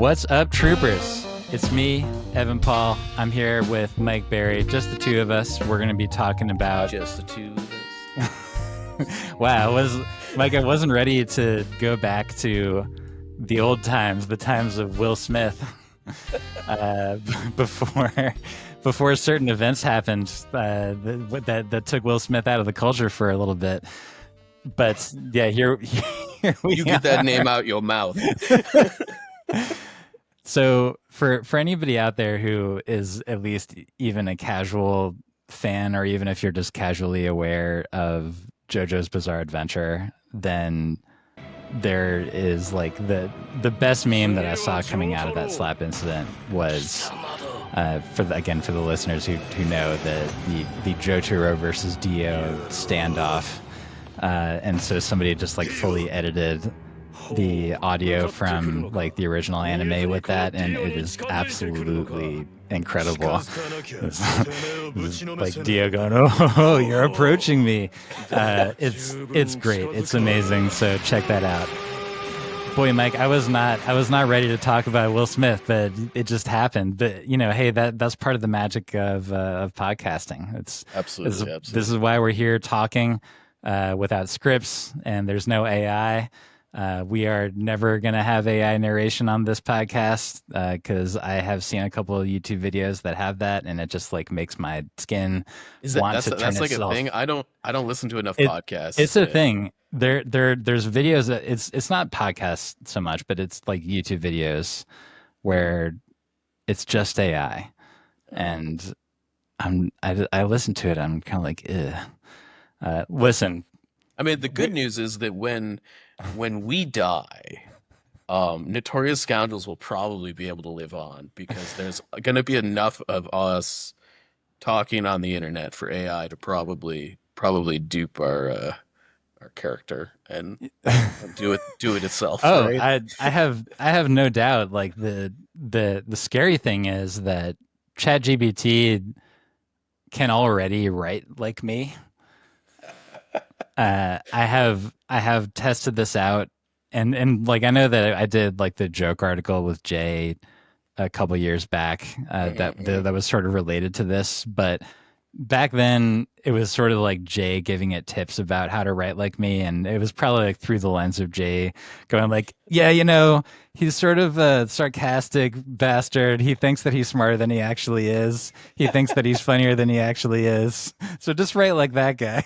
What's up, troopers? It's me, Evan Paul. I'm here with Mike Berry, just the two of us. We're going to be talking about... Just the two of us. Wow, Mike, I wasn't ready to go back to the old times, the times of Will Smith, before certain events happened that took Will Smith out of the culture for a little bit. But yeah, here we You get that name out your mouth. So for anybody out there who is at least even a casual fan, or even if you're just casually aware of JoJo's Bizarre Adventure, then there is like the best meme that I saw coming out of that slap incident was for the listeners who know the Jotaro versus Dio standoff, and so somebody just like fully edited the audio from like the original anime with that, and it is absolutely incredible. It's like Dio going, "Oh, you're approaching me." It's great. It's amazing. So check that out. Boy, Mike, I was not ready to talk about Will Smith, but it just happened. But you know, hey, that's part of the magic of podcasting. It's absolutely. This is why we're here talking without scripts, and there's no AI. We are never going to have AI narration on this podcast because I have seen a couple of YouTube videos that have that, and it just like makes my skin want to turn that's like itself. a thing. I don't listen to enough podcasts. It's a thing. There's videos that it's not podcasts so much, but it's like YouTube videos where it's just AI, and I listen to it. I'm kind of like, ugh. Listen. I mean, the good news is that when we die, Notorious Scoundrels will probably be able to live on, because there's going to be enough of us talking on the internet for AI to probably dupe our character and do it itself. Oh, right? I have no doubt. Like the scary thing is that ChatGPT can already write like me. I have tested this out, and like I know that I did like the joke article with Jay a couple years back that was sort of related to this, but back then it was sort of like Jay giving it tips about how to write like me, and it was probably like through the lens of Jay going like, yeah, you know, he's sort of a sarcastic bastard. He thinks that he's smarter than he actually is. He thinks that he's funnier than he actually is. So just write like that guy.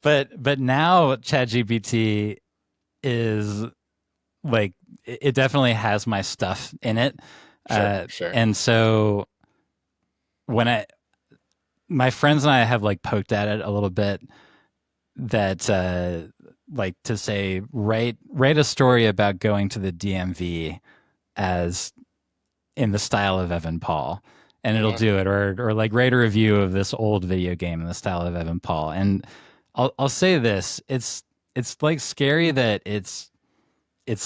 but now ChatGPT is like, it definitely has my stuff in it. Sure. And so when my friends and I have like poked at it a little bit, that like to say, write a story about going to the DMV as in the style of Evan Paul. And it'll do it, or like write a review of this old video game in the style of Evan Paul. And I'll say this: it's like scary that it's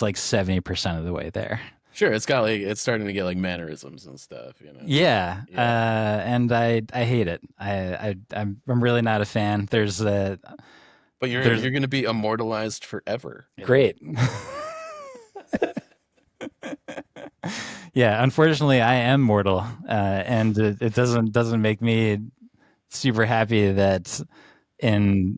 like 70% of the way there. Sure, it's starting to get like mannerisms and stuff, you know. Yeah. And I hate it. I'm really not a fan. But you're going to be immortalized forever. Great. Yeah, unfortunately, I am mortal, and it doesn't make me super happy that in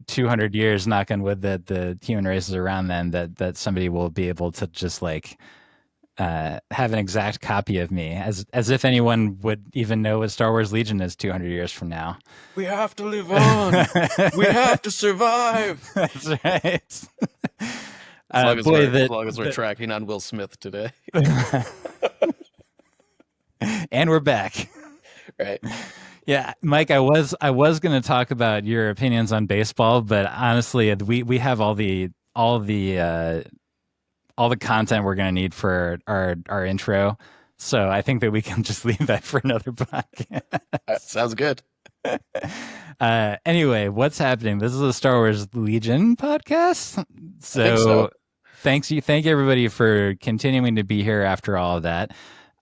200 years, knock on wood, that the human race is around then, that somebody will be able to just like have an exact copy of me, as if anyone would even know what Star Wars Legion is 200 years from now. We have to live on. We have to survive. That's right. As long as we're tracking on Will Smith today. And we're back. Right. Yeah, Mike, I was going to talk about your opinions on baseball, but honestly, we have all the content we're going to need for our intro. So I think that we can just leave that for another podcast. Sounds good. Anyway, what's happening? This is a Star Wars Legion podcast. So thank you everybody for continuing to be here after all of that.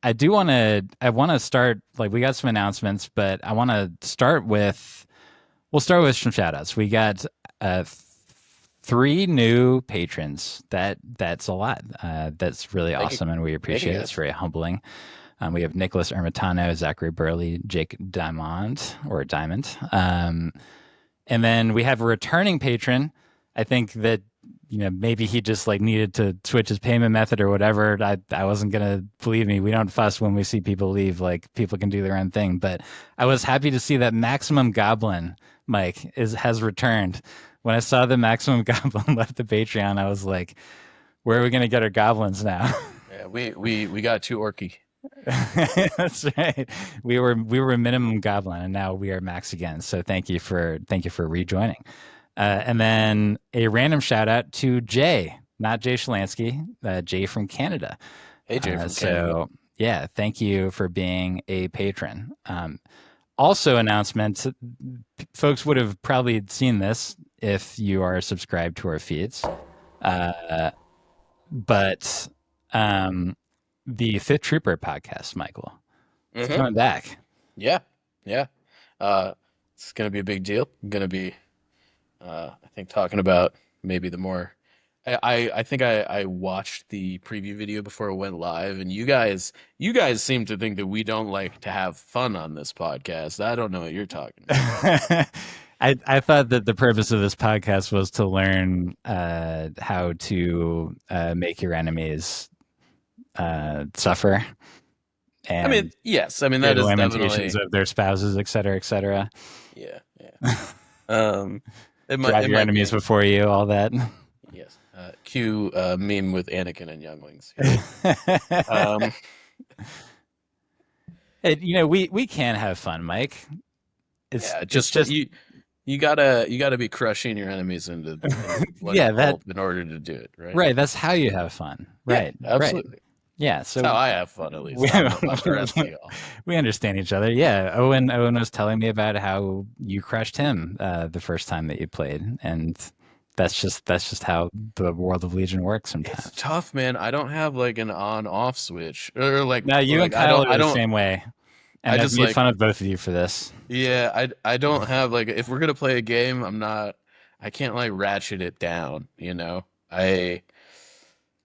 I want to start, like, we got some announcements, but I want to start with, we'll start with some shout outs. We got 3 new patrons. That's a lot. That's really Thank you, awesome, and we thank you appreciate it. It's guys. very humbling. We have Nicholas Ermitano, Zachary Burley, Jake Diamond or Diamond, and then we have a returning patron. I think that maybe he just like needed to switch his payment method or whatever. I wasn't gonna believe me. We don't fuss when we see people leave. Like people can do their own thing. But I was happy to see that Maximum Goblin Mike has returned. When I saw the Maximum Goblin left the Patreon, I was like, where are we gonna get our goblins now? Yeah, we got too orky. That's right. We were minimum goblin, and now we are max again. So thank you for rejoining. And then a random shout out to Jay, not Jay Shalansky, Jay from Canada. Hey, Jay from Canada. So yeah, thank you for being a patron. Also, announcements. Folks would have probably seen this if you are subscribed to our feeds. But the Fifth Trooper podcast, Michael, it's Mm-hmm. coming back. Yeah, yeah. Uh, it's gonna be a big deal. I'm gonna be, I think, talking about maybe the more. I think I watched the preview video before it went live, and you guys seem to think that we don't like to have fun on this podcast. I don't know what you're talking about. I thought that the purpose of this podcast was to learn how to make your enemies suffer I mean, and yes, I mean hear that the is lamentations definitely, of their spouses, et cetera, et cetera. yeah, yeah. Um, it might Drive it your might enemies be, before you, all that. yes. Cue meme with Anakin and younglings here. Um, We can have fun, Mike. It's yeah, it's just just you gotta be crushing your enemies into one yeah, that pulp in order to do it, right? right. That's how you have fun. Yeah, Right, right. absolutely. Yeah. That's how So I have fun, at we least. I don't know about the rest of y'all. we understand each other. Yeah. Owen was telling me about how you crushed him the first time that you played, and that's just how the world of Legion works It's sometimes. tough, man. I don't have like an on-off switch, or like Now you and like I Kyle don't are I the don't same way, I and I've just made like fun of both of you for this. yeah, I don't have like if we're gonna play a game, I can't like ratchet it down, you know? I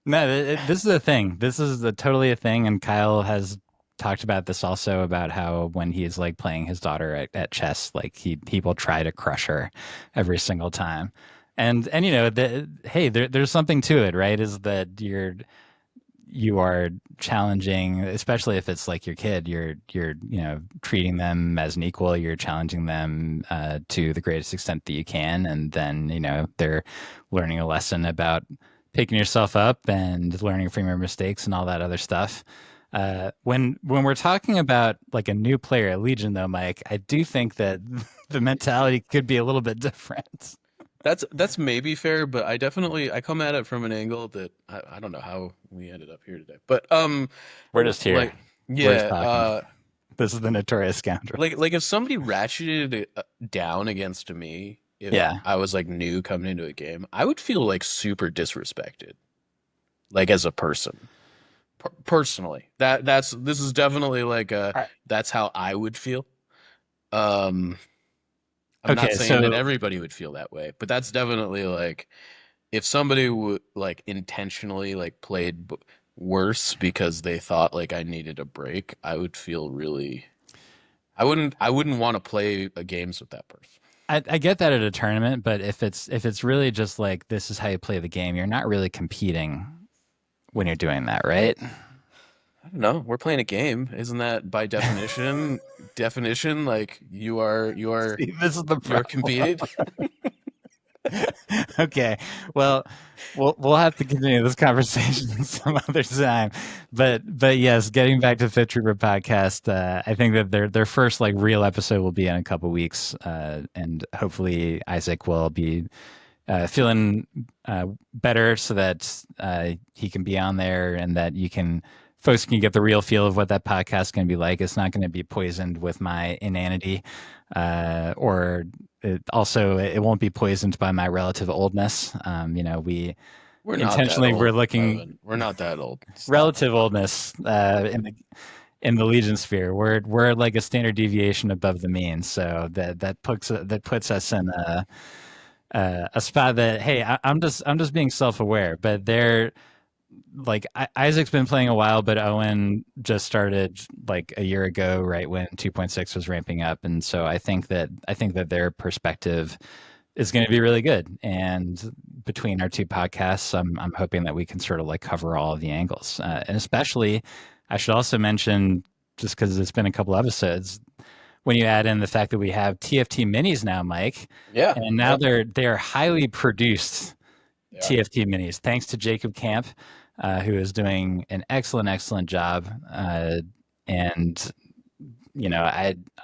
No, this is a thing. This is totally a thing, and Kyle has talked about this also about how when he's like playing his daughter at chess, like he will try to crush her every single time, and hey, there's something to it, right? Is that you are challenging, especially if it's like your kid, you're treating them as an equal, you're challenging them to the greatest extent that you can, and then they're learning a lesson about picking yourself up and learning from your mistakes and all that other stuff. When we're talking about like a new player at Legion, though, Mike, I do think that the mentality could be a little bit different. that's maybe fair, but I come at it from an angle that I don't know how we ended up here today. But We're just here. like We're just yeah, talking. This is the Notorious Scoundrels. like if somebody ratcheted it down against me, if Yeah. I was like new coming into a game, I would feel like super disrespected, like as a person. Personally, this is definitely like a I- that's how I would feel. Um, I'm not Okay, saying that so everybody would feel that way, but that's definitely like if somebody would like intentionally like played worse because they thought like I needed a break, I would feel really I wouldn't want to play games with that person. I get that at a tournament, but if it's really just like this is how you play the game, you're not really competing when you're doing that, right? I don't know. We're playing a game. Isn't that by definition like See, this is the you're problem. competing? Okay, well, we'll have to continue this conversation some other time. But yes, getting back to Fit Trooper podcast, I think that their first like real episode will be in a couple weeks, and hopefully Isaac will be feeling better so that he can be on there and that folks can get the real feel of what that podcast is going to be like. It's not going to be poisoned with my inanity, or it won't be poisoned by my relative oldness. We We're not that intentionally we're old, looking Evan. We're not that old. Stop. relative oldness in the Legion sphere. We're like a standard deviation above the mean, so that puts us a spot that, hey, I'm just being self-aware, but they're like Isaac's been playing a while, but Owen just started like a year ago, right when 2.6 was ramping up, and so I think that their perspective is going to be really good. And between our two podcasts, I'm hoping that we can sort of like cover all of the angles, and especially, I should also mention, just because it's been a couple episodes, when you add in the fact that we have TFT minis now, Mike, Yeah, and now yeah, they're highly produced they are. TFT minis, thanks to Jacob Camp, who is doing an excellent job. And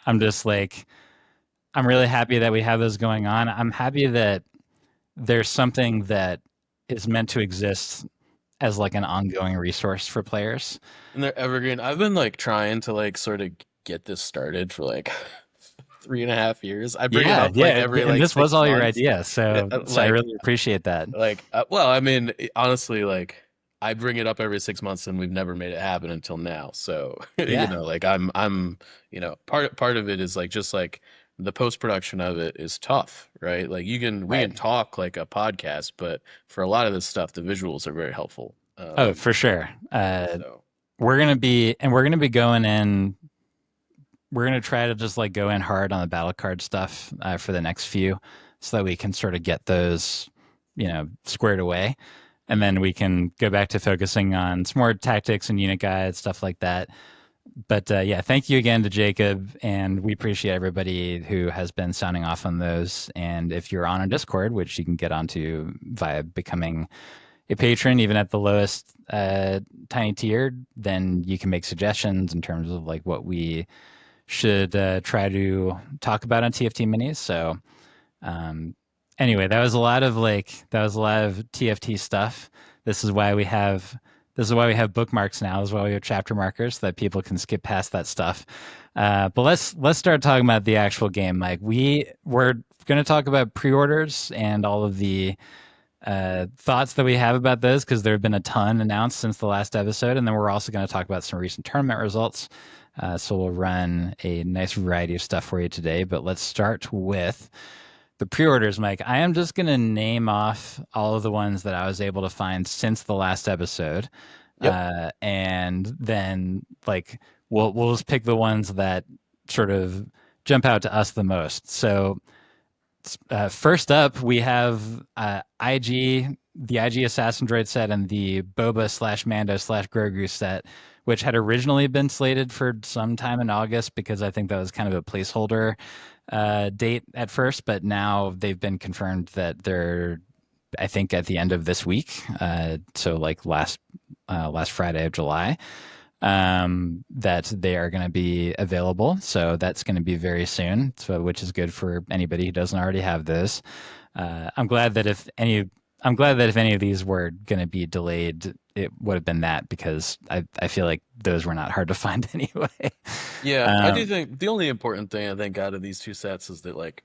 I'm just like, I'm really happy that we have those going on. I'm happy that there's something that is meant to exist as like an ongoing resource for players. And they're evergreen. I've been like trying to like sort of get this started for like 3.5 years. I bring it Yeah, up like yeah, every and like this was six all your months. idea, so I Like really appreciate that. well, I mean, honestly, like I bring it up every 6 months, and we've never made it happen until now. So Yeah, like I'm part of it is like just like the post production of it is tough, right? Like we right. can talk like a podcast, but for a lot of this stuff, the visuals are very helpful. Oh, for sure. So We're gonna be going in. We're gonna try to just like go in hard on the battle card stuff for the next few, so that we can sort of get those, squared away, and then we can go back to focusing on some more tactics and unit guides, stuff like that. But yeah, thank you again to Jacob, and we appreciate everybody who has been sounding off on those. And if you're on our Discord, which you can get onto via becoming a patron, even at the lowest tiny tier, then you can make suggestions in terms of like what we should try to talk about on TFT minis. So um, anyway, that was a lot of TFT stuff. This is why we have bookmarks now. This is why we have chapter markers so that people can skip past that stuff. But let's start talking about the actual game, Mike. We're going to talk about pre-orders and all of the thoughts that we have about those, because there have been a ton announced since the last episode, and then we're also going to talk about some recent tournament results. So we'll run a nice variety of stuff for you today. But let's start with the pre-orders, Mike. I am just going to name off all of the ones that I was able to find since the last episode, yep. and then like we'll just pick the ones that sort of jump out to us the most. So first up, we have the IG Assassin Droid set and the Boba slash Mando slash Grogu set, which had originally been slated for some time in August, because I think that was kind of a placeholder date at first, but now they've been confirmed that they're, I think, at the end of this week. So like last Friday of July, that they are going to be available. So that's going to be very soon. So which is good for anybody who doesn't already have this. I'm glad that if any of these were going to be delayed, it would have been that, because I feel like those were not hard to find anyway. Yeah, I do Um, think the only important thing I think out of these two sets is that like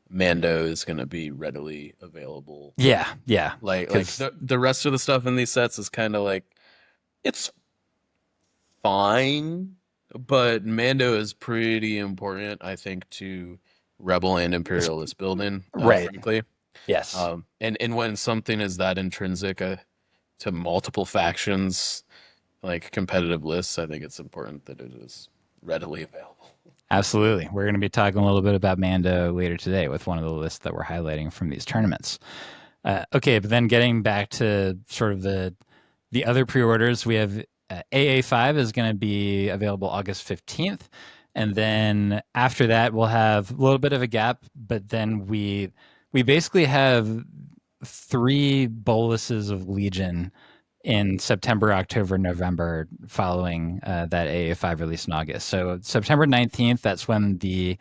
Mando is going to be readily available. yeah, Like because the rest of the stuff in these sets is kind of like it's fine, but Mando is pretty important, I think, to Rebel and Imperialist building, right, frankly. yes, And when something is that intrinsic to multiple factions, like competitive lists, I think it's important that it is readily available. absolutely. We're going to be talking a little bit about Mando later today with one of the lists that we're highlighting from these tournaments. Okay, but then getting back to sort of the other pre-orders, we have AA5 is going to be available August 15th. And then after that, we'll have a little bit of a gap, but then we basically have three boluses of Legion in September, October, November, following that AA5 release in August. So September 19th, that's when the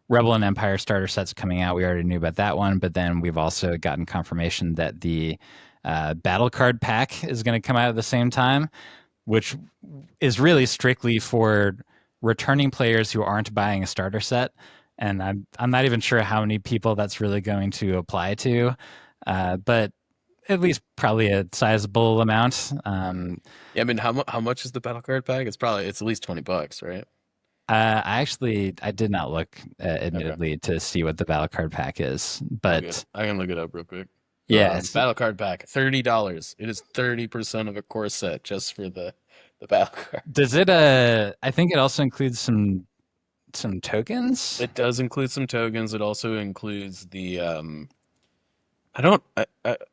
Rebel and Empire starter set's coming out. We already knew about that one, but then we've also gotten confirmation that the battle card pack is going to come out at the same time, which is really strictly for returning players who aren't buying a starter set. And I'm not even sure how many people that's really going to apply to, but at least probably a sizable amount. Yeah, I mean, how much is the battle card pack? It's at least $20, right? I did not look, Okay, admittedly, to see what the battle card pack is, all good. but I can look it up real quick. yes, Battle card pack, $30. It is 30% of a core set just for the battle does cards. it? I think it also includes some tokens. It does include some tokens. It also includes the I don't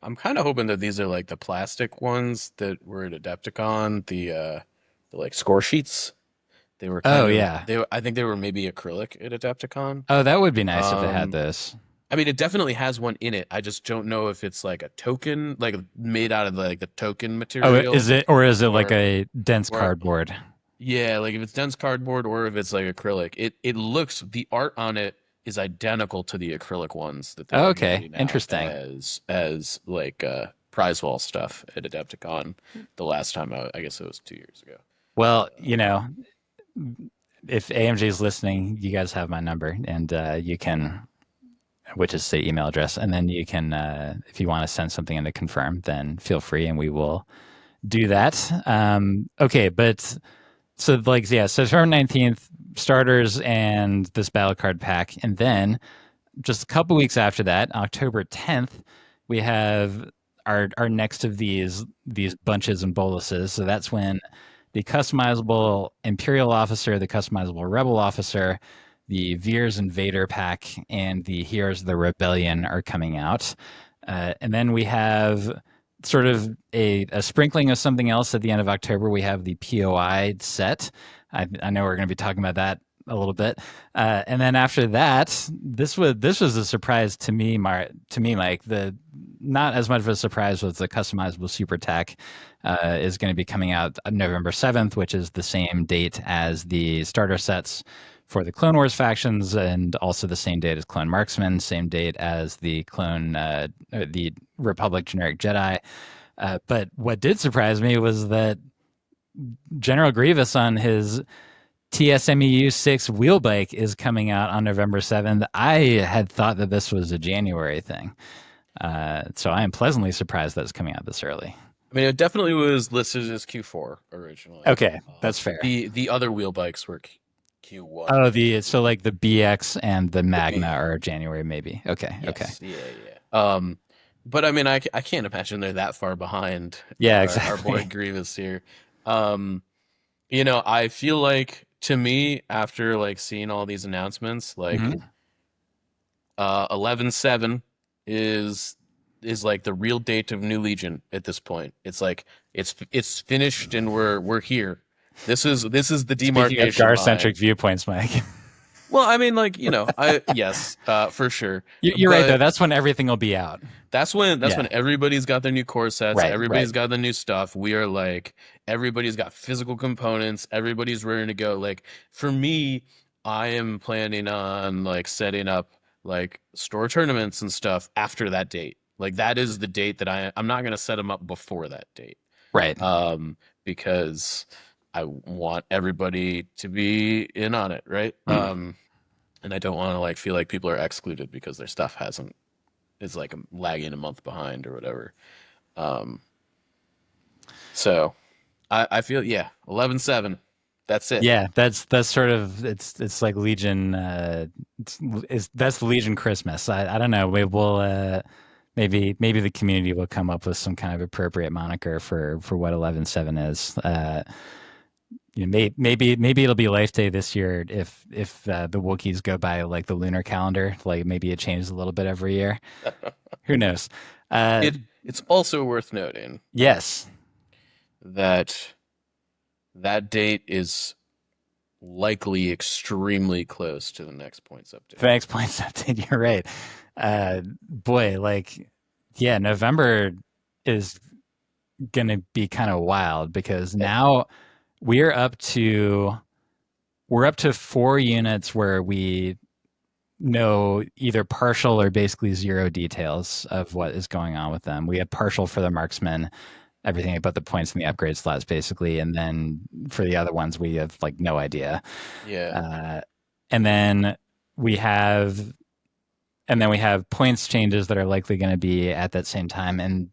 I'm kind of hoping that these are like the plastic ones that were at Adepticon, the like score sheets. They were Oh kind of yeah. I think they were maybe acrylic at Adepticon. Oh, that would be nice if it had Um this. I mean, it definitely has one in it. I just don't know if it's like a token, like made out of like the token Oh, material, is it, or is it like or a dense or cardboard? yeah, like if it's dense cardboard or if it's like acrylic. It looks the art on it is identical to the acrylic ones that they Oh, were okay, handing out interesting. as like prize wall stuff at Adepticon the last time I guess it was 2 years ago. Well, Um, if AMG is listening, you guys have my number, and you can, which is the email address, and then you can, if you want to send something in to confirm, then feel free, and we will do that. Okay, but so like yeah, so September 19th starters and this battle card pack, and then just a couple weeks after that, October 10th, we have our next of these bunches and boluses. So that's when the customizable Imperial officer, the customizable Rebel officer, the Veers Invader pack, and the Heroes of the Rebellion are coming out. And then we have sort of a sprinkling of something else at the end of October. We have the POI set. I know we're going to be talking about that a little bit. And then after that, this was a surprise to me, Mike. The not as much of a surprise was the customizable super tech is going to be coming out November 7th, which is the same date as the starter sets for the Clone Wars factions, and also the same date as Clone Marksman, same date as the Republic generic Jedi. But what did surprise me was that General Grievous on his TSMEU 6 wheel bike is coming out on November 7th. I had thought that this was a January thing. So I am pleasantly surprised that it's coming out this early. I mean, it definitely was listed as Q4 originally. Okay, that's fair. The other wheel bikes were Q1 Oh, so originally. like the BX and the The Magna B, are January, maybe. Okay, okay. yes, yeah, yeah. But I mean, I can't imagine they're that far behind Yeah, our boy exactly. Grievous here. Um, I feel like to me, after like seeing all these announcements, like Hmm. 11/7 is is like the real date of New Legion at this point. It's like it's finished and we're here. This is the Speaking of demarcation Gar centric line. viewpoints, Mike, Well, I mean, like, I yes, for sure. you're right though. But That's when everything will be out. that's when Yeah, everybody's got their new core sets, right, right. everybody's got the new stuff. We are like everybody's got physical components, everybody's ready to go. Like for me, I am planning on like setting up like store tournaments and stuff after that date. Like that is the date that I'm not gonna set them up before that date. Right. Because I want everybody to be in on it, right? And I don't want to like feel like people are excluded because their stuff hasn't is like lagging a month behind or whatever. Um, so I feel yeah, 11/7. That's it. Yeah, that's sort of it's like Legion. That's Legion Christmas. I don't know. Maybe the community will come up with some kind of appropriate moniker for what 11/7 is. Maybe it'll be Life Day this year if the Wookiees go by like the lunar calendar. Like maybe it changes a little bit every year. Who knows? Uh, It's also worth noting yes, that that date is likely extremely close to the next points update. thanks points update. You're right. Boy, like yeah, November is gonna be kind of wild because Eh, now we're up to we're up to 4 units where we know either partial or basically zero details of what is going on with them. We have partial for the marksman, everything about the points and the upgrade slots basically, and then for the other ones we have like no idea. Yeah. Uh, and then we have we have points changes that are likely going to be at that same time. And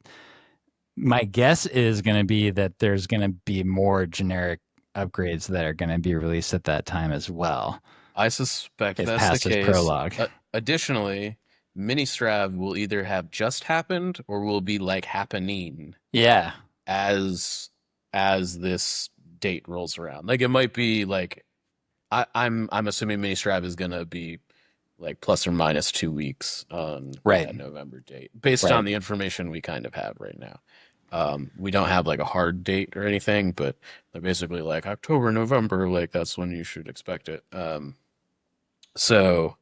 my guess is going to be that there's going to be more generic upgrades that are going to be released at that time as well, I suspect if that's the past is case. prologue. Additionally, mini strav will either have just happened or will be like happening Yeah, as this date rolls around. Like it might be like I'm assuming mini strav is gonna be like plus or minus 2 weeks on right, that November date, based on right. the information we kind of have right now. We don't have like a hard date or anything, but they're basically like October, November, like that's when you should expect it. So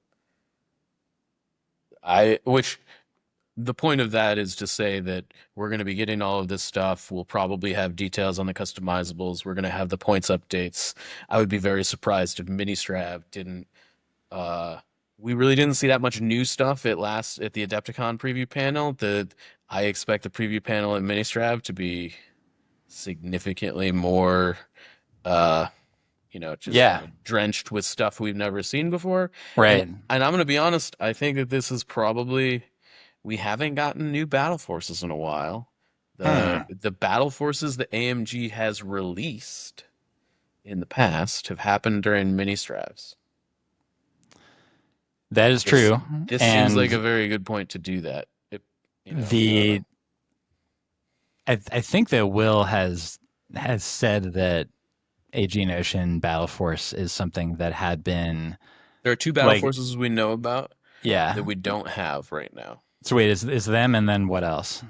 which the point of that is to say that we're going to be getting all of this stuff. We'll probably have details on the customizables. We're going to have the points updates. I would be very surprised if Ministrav didn't. Uh, we really didn't see that much new stuff at the Adepticon preview panel. I expect the preview panel at Ministrav to be significantly more, uh, just Yeah, drenched with stuff we've never seen before. And right. and I'm going to be honest. I think that this is probably we haven't gotten new battle forces in a while. Hmm. The battle forces that AMG has released in the past have happened during mini strats. That is This true. this seems like a And very good point to do that. I don't the know. I think that Will has said that Aegean Ocean Battle Force is something that had been There are two battle like, forces we know about that yeah. we don't have right now. So wait, is them and then what else?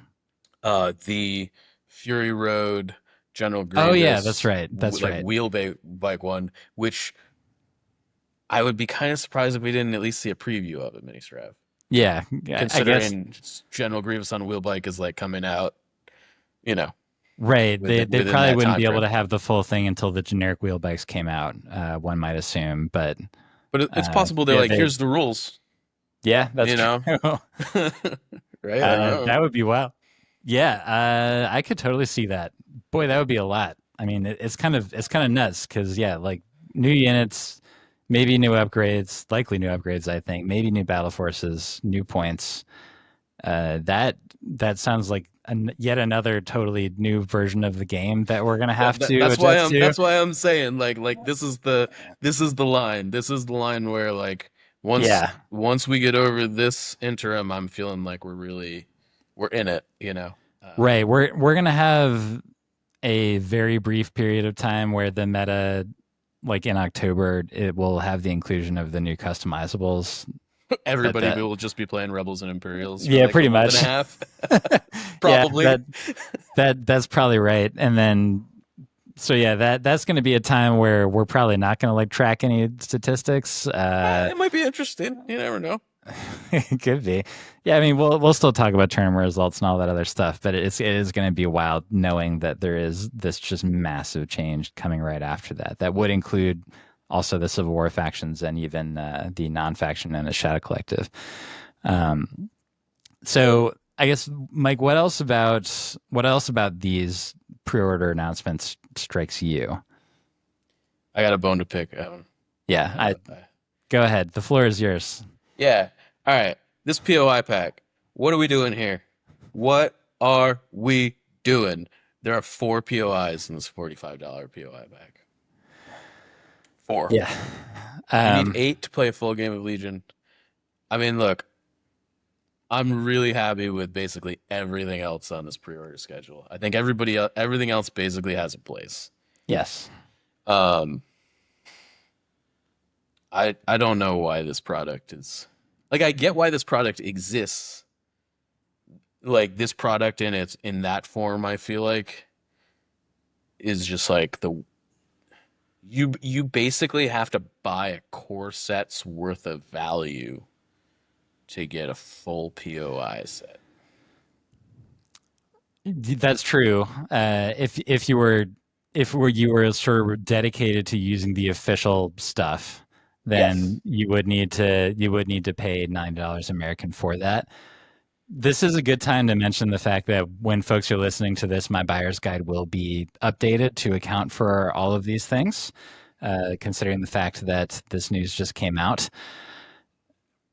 The Fury Road, General Oh yeah, that's Grievous, right. That's like right. wheel bike one, which I would be kind of surprised if we didn't at least see a preview of it, Ministrav. Yeah, I guess Considering General Grievous on Wheelbike is like coming out, you know, right. They within probably that wouldn't time be able frame. to have the full thing until the generic wheel bikes came out. One might assume, but But it's possible they're yeah, like, they here's the rules, yeah, that's you know, true. right? I don't know. That would be wild. Yeah, I could totally see that. Boy, that would be a lot. I mean, it's kind of nuts because yeah, like new units, maybe new upgrades, likely new upgrades. I think maybe new battle forces, new points. That sounds like yet another totally new version of the game that we're gonna have to adjust to. That's why I'm saying like this is the line. This is the line where like Yeah, once we get over this interim, I'm feeling like we're in it, you know. right. We're gonna have a very brief period of time where the meta, like in October, it will have the inclusion of the new customizables. But Everybody that, will just be playing Rebels and Imperials for yeah, like a pretty month and a much. half. Yeah, Probably. that's probably right. And then so yeah, that's going to be a time where we're probably not going to like track any statistics. It might be interesting. You never know. It could be. Yeah, I mean, we'll still talk about tournament results and all that other stuff, but it is going to be wild knowing that there is this just massive change coming right after that. That would include also the Civil War factions and even the non-faction and the Shadow Collective. Um, so I guess Mike, what else about these pre-order announcements strikes you? I got a bone to pick, Evan. Yeah, I go ahead. The floor is yours. Yeah. All right. This POI pack. What are we doing here? What are we doing? There are 4 POIs in this $45 POI pack. Four. Yeah. You need Um, 8 to play a full game of Legion. I mean, look, I'm really happy with basically everything else on this pre-order schedule. I think everything else basically has a place. yes. Um, I don't know why this product is like I get why this product exists. Like this product in that form, I feel like is just like the you basically have to buy a core set's worth of value to get a full POI set. That's true. If you were sort of dedicated to using the official stuff, Yes. then you would need to pay $9 American for that. This is a good time to mention the fact that when folks are listening to this, my buyer's guide will be updated to account for all of these things, considering the fact that this news just came out.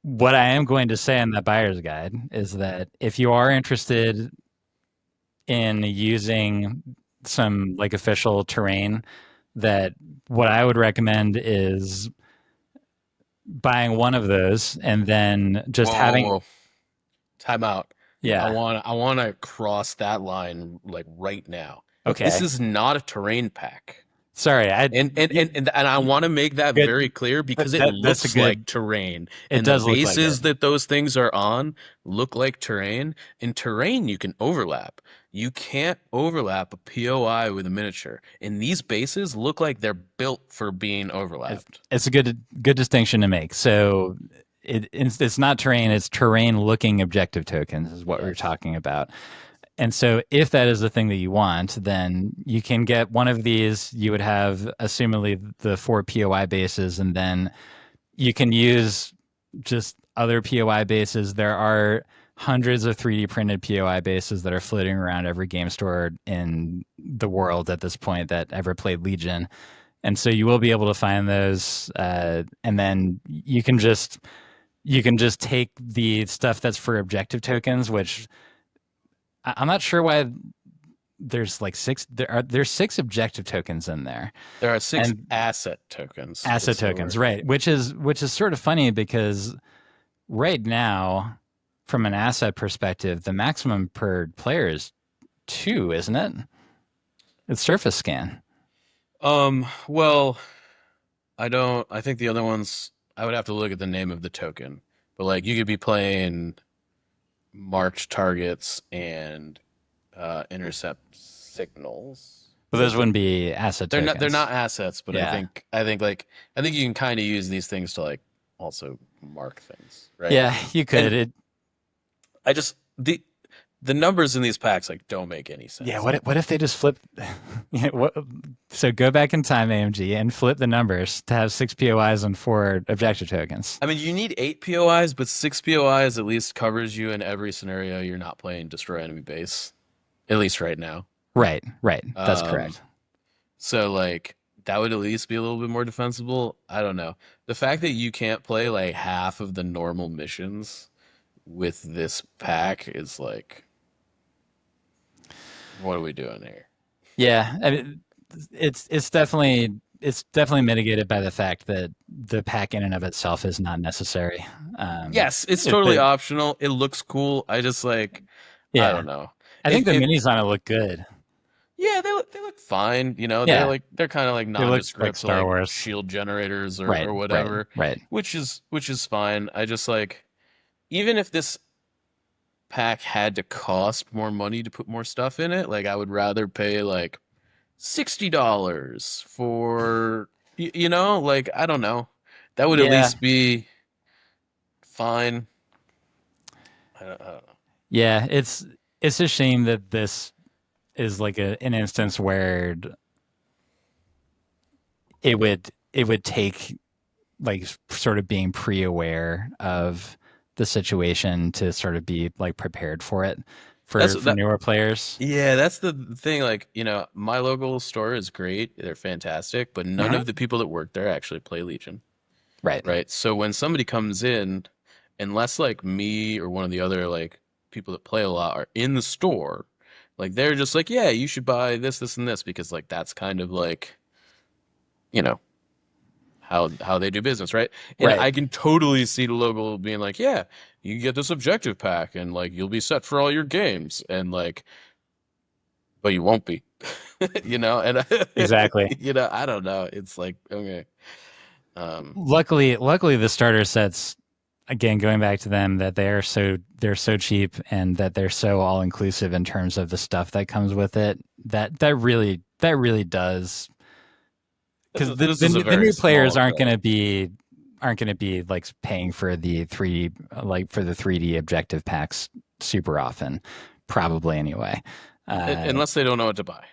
What I am going to say on that buyer's guide is that if you are interested in using some like official terrain, that what I would recommend is buying one of those and then just Whoa, whoa, having, whoa. Time out. yeah, I want to cross that line like right now. This okay. is not a terrain pack. Sorry, And I want to make that good. very clear because it That's a looks like good. terrain, It and the does look like it. bases that those things are on look like terrain. In terrain, you can overlap. You can't overlap a POI with a miniature. And these bases look like they're built for being It's, overlapped. it's a good distinction to make. So it's not terrain; it's terrain looking objective tokens is what we're Yes. talking about. And so, if that is the thing that you want, then you can get one of these. You would have, assumingly, the 4 POI bases, and then you can use just other POI bases. There are hundreds of 3D printed POI bases that are floating around every game store in the world at this point that ever played Legion. And so you will be able to find those, and then you can just take the stuff that's for objective tokens, which I'm not sure why there's like six. There's 6 objective tokens in there, There are six and asset tokens, asset is the tokens, word. right? Which is sort of funny because right now, from an asset perspective, the maximum per player is 2, isn't it? It's surface scan. Well, I think the other ones, I would have to look at the name of the token. But like you could be playing marked targets and intercept signals. But those wouldn't be asset They're tokens. not assets, but Yeah. I think you can kind of use these things to like also mark things, right? Yeah, you And could. I just the numbers in these packs like don't make any Yeah, sense. what if they just flip yeah, so go back in time, AMG, and flip the numbers to have 6 POIs and 4 objective tokens. I mean, you need 8 POIs, but 6 POIs at least covers you in every scenario you're not playing destroy enemy base, at least right now. Right, right. That's Um, correct. so like that would at least be a little bit more defensible. I don't know. The fact that you can't play like half of the normal missions with this pack is like, what are we doing here? Yeah, I mean, it's definitely mitigated by the fact that the pack in and of itself is not necessary. Yes, it's It, totally the, optional. It looks cool. I just like, I yeah, don't know. I think If the if minis on it look good. Yeah, they look fine. You know, Yeah, they're kind of like they look like nondescript Star like Wars. shield generators Right, or right, whatever, right. which is fine. I just like even if this pack had to cost more money to put more stuff in it, like I would rather pay like $60 for you know, like I don't know. That would at Yeah, least be fine. I don't know. yeah. It's a shame that this is like an instance where it would take like sort of being pre-aware of the situation to sort of be like prepared for it That's for that newer players. Yeah, that's the thing. Like, you know, my local store is great. They're fantastic, but none Hmm. of the people that work there actually play Legion, Right. right? So when somebody comes in, unless like me or one of the other like people that play a lot are in the store, like they're just like, yeah, you should buy this, this, and this because like that's kind of like, you know, how they do business, right? And Right. I can totally see the local being like, yeah, you can get this objective pack and like you'll be set for all your games and like but you won't be. You know, and Exactly. you know, I don't know. It's like okay, um, Luckily, the starter sets, again, going back to them, that they're so cheap and that they're so all inclusive in terms of the stuff that comes with it. That really does, because the, this the is a the very new players small aren't going credit. to be like paying for the 3D objective packs super often, probably anyway. Uh, Unless they don't know what to buy,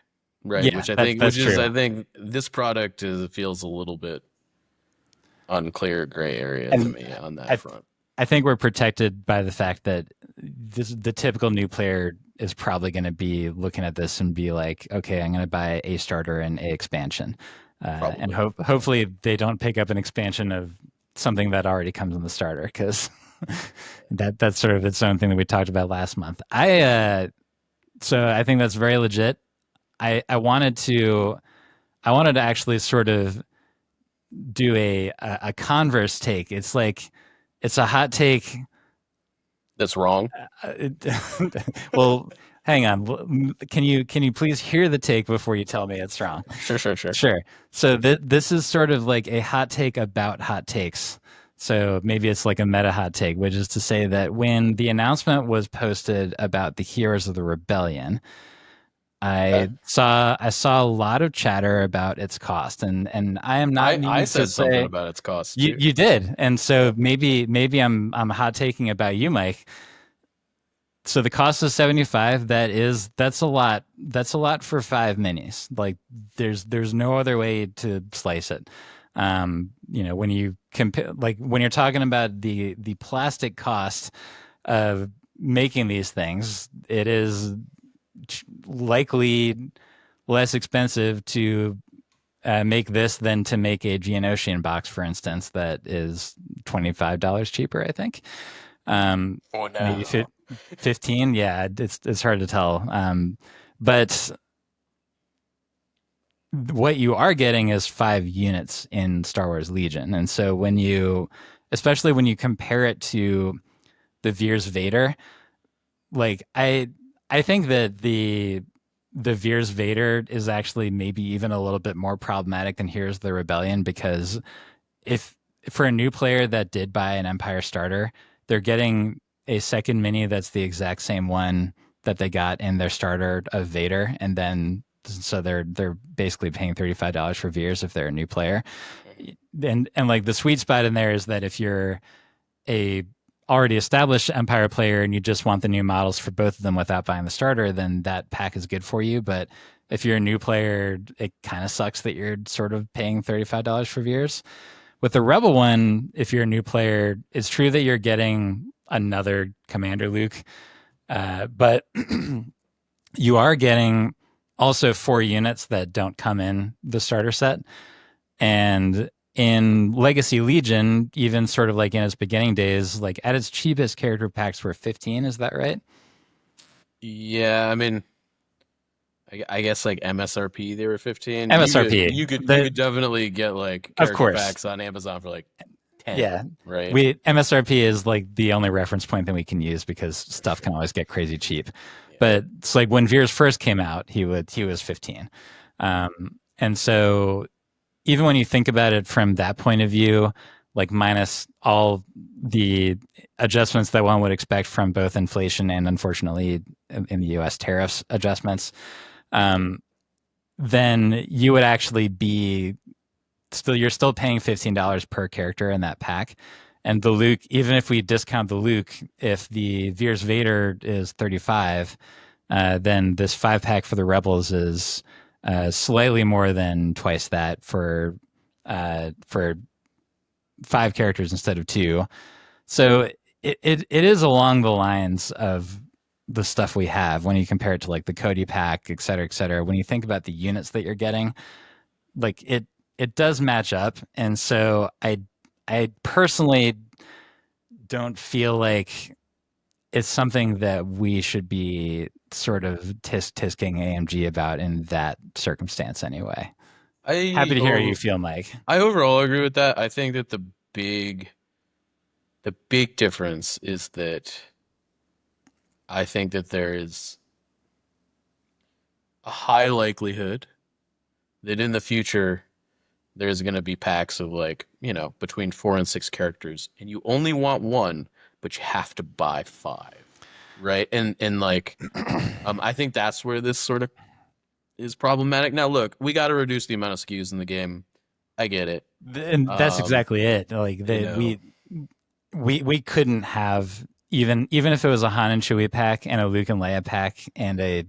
right? yeah, that's Which is, true. I think, this product is feels a little bit unclear, gray area to And me on that I front. I think we're protected by the fact that the typical new player is probably going to be looking at this and be like, okay, I'm going to buy a starter and a expansion, and Probably. hopefully they don't pick up an expansion of something that already comes in the starter because that's sort of its own thing that we talked about last month. So I think that's very legit. I wanted to I wanted to actually sort of do a converse take. It's like it's a hot take. That's wrong. Well, hang on. Can you please hear the take before you tell me it's wrong? Sure, sure, sure. Sure. So this is sort of like a hot take about hot takes. So maybe it's like a meta hot take, which is to say that when the announcement was posted about the Heroes of the Rebellion, Okay. I saw a lot of chatter about its cost, and I am not I meaning to said something say about its cost you too. you did, and so Yep. maybe I'm hot taking about you, Mike. So the cost of 75, that's a lot. That's a lot for 5 minis. Like there's no other way to slice it. When you compare, like when you're talking about the plastic cost of making these things, it is likely less expensive to make this than to make a Geonosian box, for instance, that is $25 cheaper, I think. Oh Maybe no. 15. Yeah, it's hard to tell. But what you are getting is 5 units in Star Wars Legion, and so especially when you compare it to the Veers Vader, like I think that the Veers Vader is actually maybe even a little bit more problematic than Here's the Rebellion, because if for a new player that did buy an Empire starter, they're getting a second mini that's the exact same one that they got in their starter of Vader, and then so they're basically paying $35 for Veers if they're a new player. And like the sweet spot in there is that if you're a already established Empire player and you just want the new models for both of them without buying the starter, then that pack is good for you. But if you're a new player, it kind of sucks that you're sort of paying $35 for Veers. With the Rebel one, if you're a new player, it's true that you're getting another Commander Luke, but you are getting also 4 units that don't come in the starter set. And in Legacy Legion, even sort of like in its beginning days, like at its cheapest, character packs were 15. Is that right? Yeah, I mean, I guess like MSRP they were 15. MSRP. You could definitely get like Of character course. packs on Amazon for like 10, Yeah. right? We MSRP is like the only reference point that we can use because stuff can always get crazy cheap. Yeah. But it's like when Veers first came out, he was 15. And so even when you think about it from that point of view, like minus all the adjustments that one would expect from both inflation and unfortunately in the US tariffs adjustments, um, then you would actually be you're still paying $15 per character in that pack. And the Luke, even if we discount the Luke, if the Veers Vader is 35, then this 5 pack for the Rebels is slightly more than twice that for 5 characters instead of 2. So it is along the lines of the stuff we have when you compare it to like the Cody pack, et cetera, et cetera. When you think about the units that you're getting, like it does match up, and so I personally don't feel like it's something that we should be sort of tisking AMG about in that circumstance anyway. Happy I to hear how you over feel, Mike. I overall agree with that. I think that the big difference is that I think that there is a high likelihood that in the future there's going to be packs of like, you know, between 4 and 6 characters, and you only want one, but you have to buy five, right? And like, I think that's where this sort of is problematic. Now, look, we got to reduce the amount of SKUs in the game. I get it. And that's Um, exactly it. Like you that know, we couldn't have even if it was a Han and Chewie pack and a Luke and Leia pack and a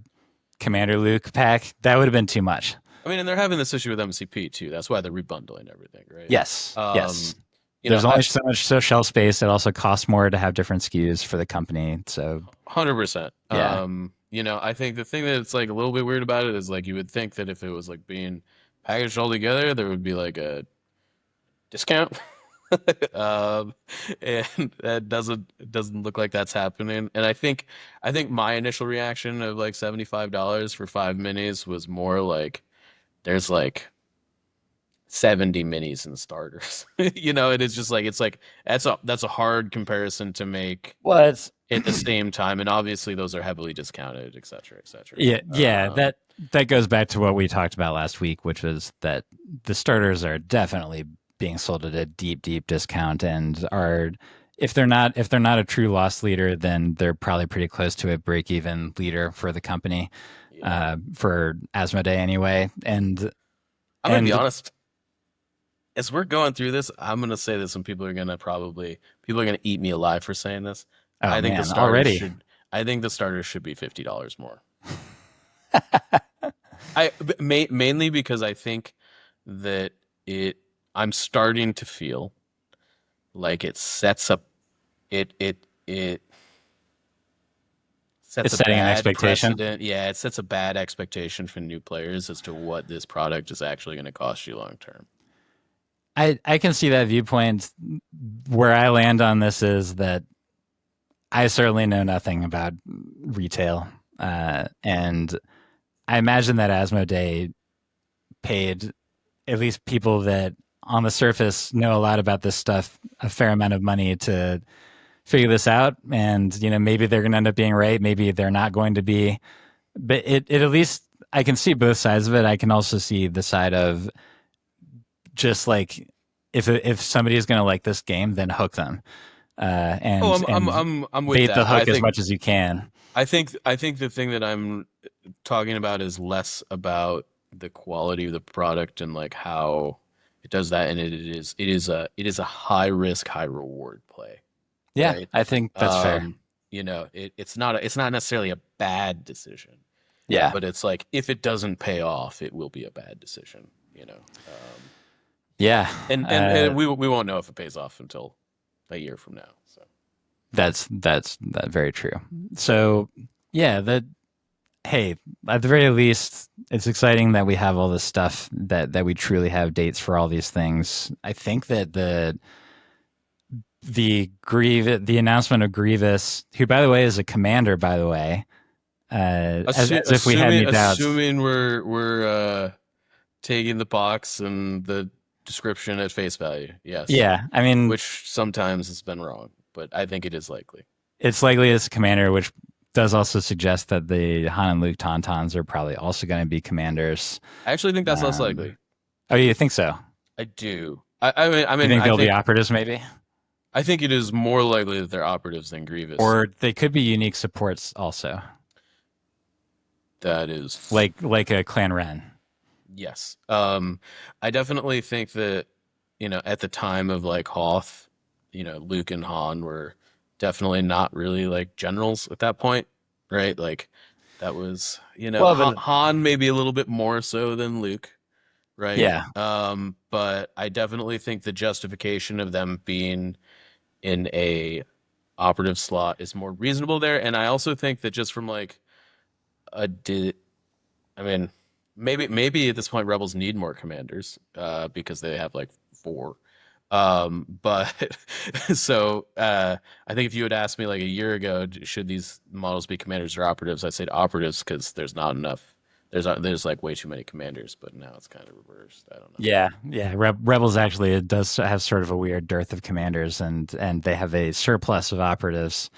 Commander Luke pack, that would have been too much. I mean, and they're having this issue with MCP too. That's why they're rebundling everything, right? Yes, yes. Um, you know, There's only so much shelf space. It also costs more to have different SKUs for the company. So 100%. yeah, You know, I think the thing that's like a little bit weird about it is like you would think that if it was like being packaged all together, there would be like a discount. um, and that doesn't look like that's happening. And I think my initial reaction of like $75 for 5 minis was more like there's like 70 minis and starters. You know, it is just like it's like that's a hard comparison to make Well, it's at the same time, and obviously those are heavily discounted, et cetera, et cetera. yeah, that goes back to what we talked about last week, which was that the starters are definitely being sold at a deep discount and are if they're not a true loss leader, then they're probably pretty close to a break even leader for the company, Yeah. for Asmodee anyway. I'm gonna be And honest. As we're going through this, I'm gonna say this, and people are gonna eat me alive for saying this. oh I think the man, starters already. should I think the starters should be $50 more. Mainly because I think that it I'm starting to feel like it sets up it sets It's a setting an bad expectation. precedent. Yeah, it sets a bad expectation for new players as to what this product is actually going to cost you long term. I can see that viewpoint. Where I land on this is that I certainly know nothing about retail, and I imagine that Asmodee paid at least people that on the surface know a lot about this stuff a fair amount of money to figure this out. And maybe they're going to end up being right, maybe they're not going to be. But it at least I can see both sides of it. I can also see the side of just like if somebody is going to like this game, then hook them, Oh, and I'm with bait the that, but hook as much as you can. I think the thing that I'm talking about is less about the quality of the product and like how it does that, and it is a high risk, high reward play, Yeah, right? I think that's fair. Um, it's not necessarily a bad decision, Yeah, but it's like if it doesn't pay off, it will be a bad decision, you know. yeah, And we won't know if it pays off until a year from now. So that's very true. So yeah, that hey, at the very least, it's exciting that we have all this stuff that we truly have dates for all these things. I think that the announcement of Grievous, who by the way is a commander, by the way, as if we had any doubts. Assuming we're taking the box and the description at face value, yes, Yeah, I mean, which sometimes has been wrong, but I think it is likely. it's likely as commander, which does also suggest that the Han and Luke Tauntauns are probably also going to be commanders. I actually think that's less likely. Oh, you think so? I do. I mean, You think they'll be operatives, maybe, I think it is more likely that they're operatives than Grievous. or they could be unique supports also, That is, like a Clan Ren. yes. I definitely think that at the time of like Hoth, Luke and Han were definitely not really like generals at that point, right? Like that was, Well, but Han maybe a little bit more so than Luke, right? yeah, But I definitely think the justification of them being in a operative slot is more reasonable there, and I also think that just from like a di- I mean, maybe at this point Rebels need more commanders because they have like four. But I think if you had asked me like a year ago, should these models be commanders or operatives, I'd say operatives because there's not enough. There's like way too many commanders, but now it's kind of reversed. I don't know. yeah. Rebels actually it does have sort of a weird dearth of commanders, and they have a surplus of operatives.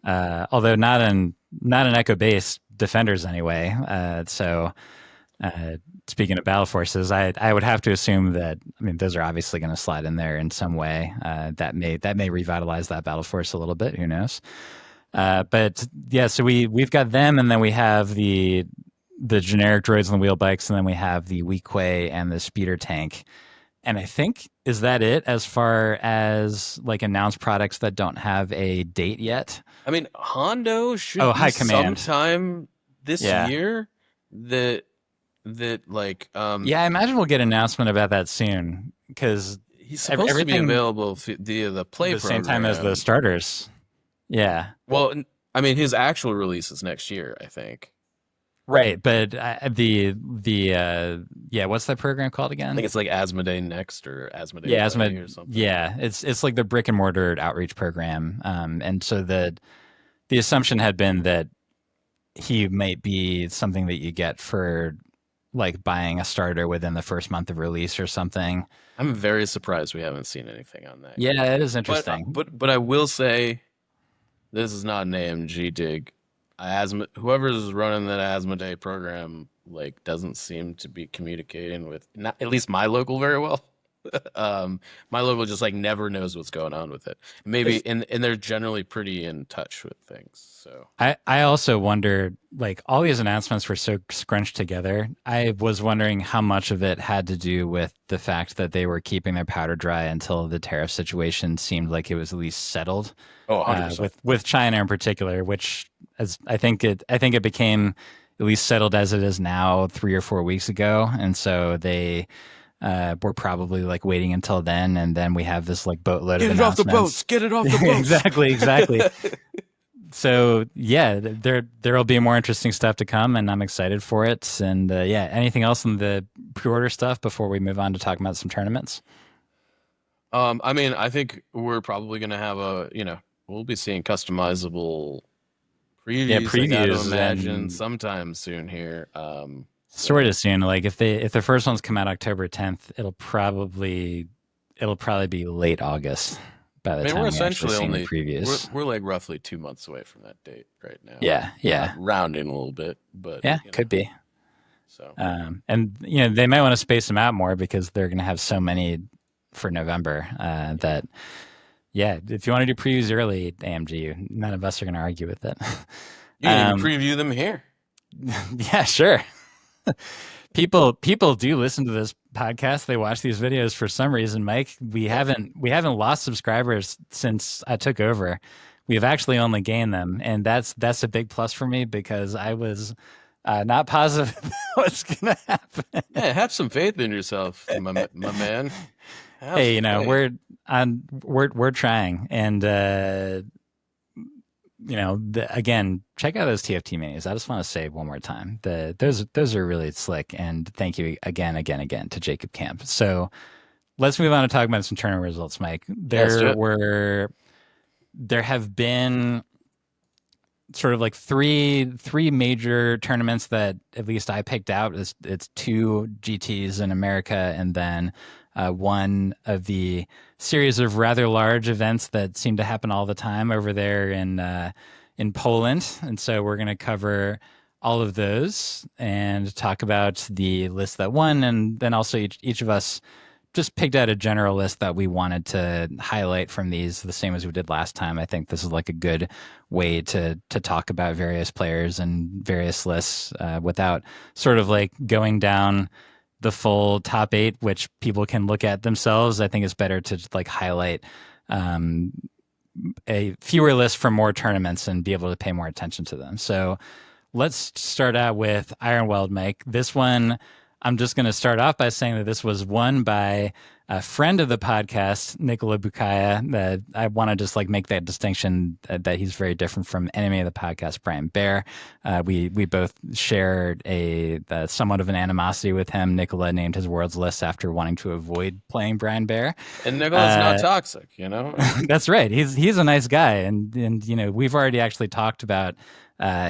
Yeah. Although not an Echo base defenders anyway. So uh, speaking of battle forces, I would have to assume that I mean those are obviously going to slide in there in some way. That may revitalize that battle force a little bit. Who knows? But yeah, so we've got them, and then we have the generic droids and the wheel bikes, and then we have the Weequay and the speeder tank. And I think is that it as far as like announced products that don't have a date yet? I mean, Hondo should Oh, be High Command. sometime this Yeah. year. That like Yeah, I imagine we'll get an announcement about that soon because he's supposed to be everything available via the Play the same time as the program. starters. Yeah. Well, I mean, his actual release is next year, I think. Right, but yeah, what's that program called I think again? it's like Asmodee Next or Asmodee Yeah, Play Asma. or something. Yeah, it's like the brick and mortar outreach program, and so the assumption had been that he might be something that you get for like buying a starter within the first month of release or something. I'm very surprised we haven't seen anything on that yet. Yeah, it is But interesting. I will say this is not an AMG dig. Asthma, whoever's running that Asmodee program, like, doesn't seem to be communicating with not at least my local very well. My local just like never knows what's going on with it. Maybe and they're generally pretty in touch with things. So I also wonder, like, all these announcements were so scrunched together. I was wondering how much of it had to do with the fact that they were keeping their powder dry until the tariff situation seemed like it was at least settled, 100%. with China in particular, which, as I think it became at least settled as it is now 3 or 4 weeks ago, and so they were probably like waiting until then, and then we have this like boatload of Get it off the boats. announcements. Get it off the boats. Exactly, exactly. So yeah, there'll be more interesting stuff to come, and I'm excited for it. And yeah, anything else in the pre-order stuff before we move on to talking about some tournaments? I mean, I think we're probably gonna have we'll be seeing customizable Yeah, previews, I got to previews imagine, and sometime soon here. sort So of soon. Like if the first ones come out October 10th, it'll probably be late August by I the mean, we're time we actually essentially see any only previews. we're like roughly 2 months away from that date right now. Yeah, yeah, Rounding a little bit, but yeah, could be. so And they might want to space them out more because they're going to have so many for November yeah. that yeah, if you want to do previews early, AMG, none of us are going to argue with it. You can even preview them here. Yeah, sure. People do listen to this podcast. They watch these videos for some reason, Mike. Yeah. We haven't lost subscribers since I took over. We've actually only gained them, and that's a big plus for me because I was not positive what's going to happen. Yeah, have some faith in yourself, my man. Have Hey, some faith. we're trying, and again, check out those TFT minis. I just want to say one more time, those are really slick, and thank you again to Jacob Camp. So let's move on to talk about some tournament results, Mike. Yeah, let's do it. There have been sort of like three major tournaments that at least I picked out. It's two GTs in America, and then one of the series of rather large events that seem to happen all the time over there in Poland. And so we're going to cover all of those and talk about the list that won, and then also each of us just picked out a general list that we wanted to highlight from these, the same as we did last time. I think this is like a good way to talk about various players and various lists without sort of like going down the full top eight, which people can look at themselves. I think it's better to like highlight um, a fewer lists for more tournaments and be able to pay more attention to them. So let's start out with Ironweld, Mike. This one, I'm just going to start off by saying that this was won by a friend of the podcast, Nicola Bukaya. I want to just like make that distinction that he's very different from enemy of the podcast, Brian Bear. We both share a somewhat of an animosity with him. Nicola named his world's list after wanting to avoid playing Brian Bear. And Nicola's not toxic, you know? That's right. He's a nice guy, and we've already actually talked about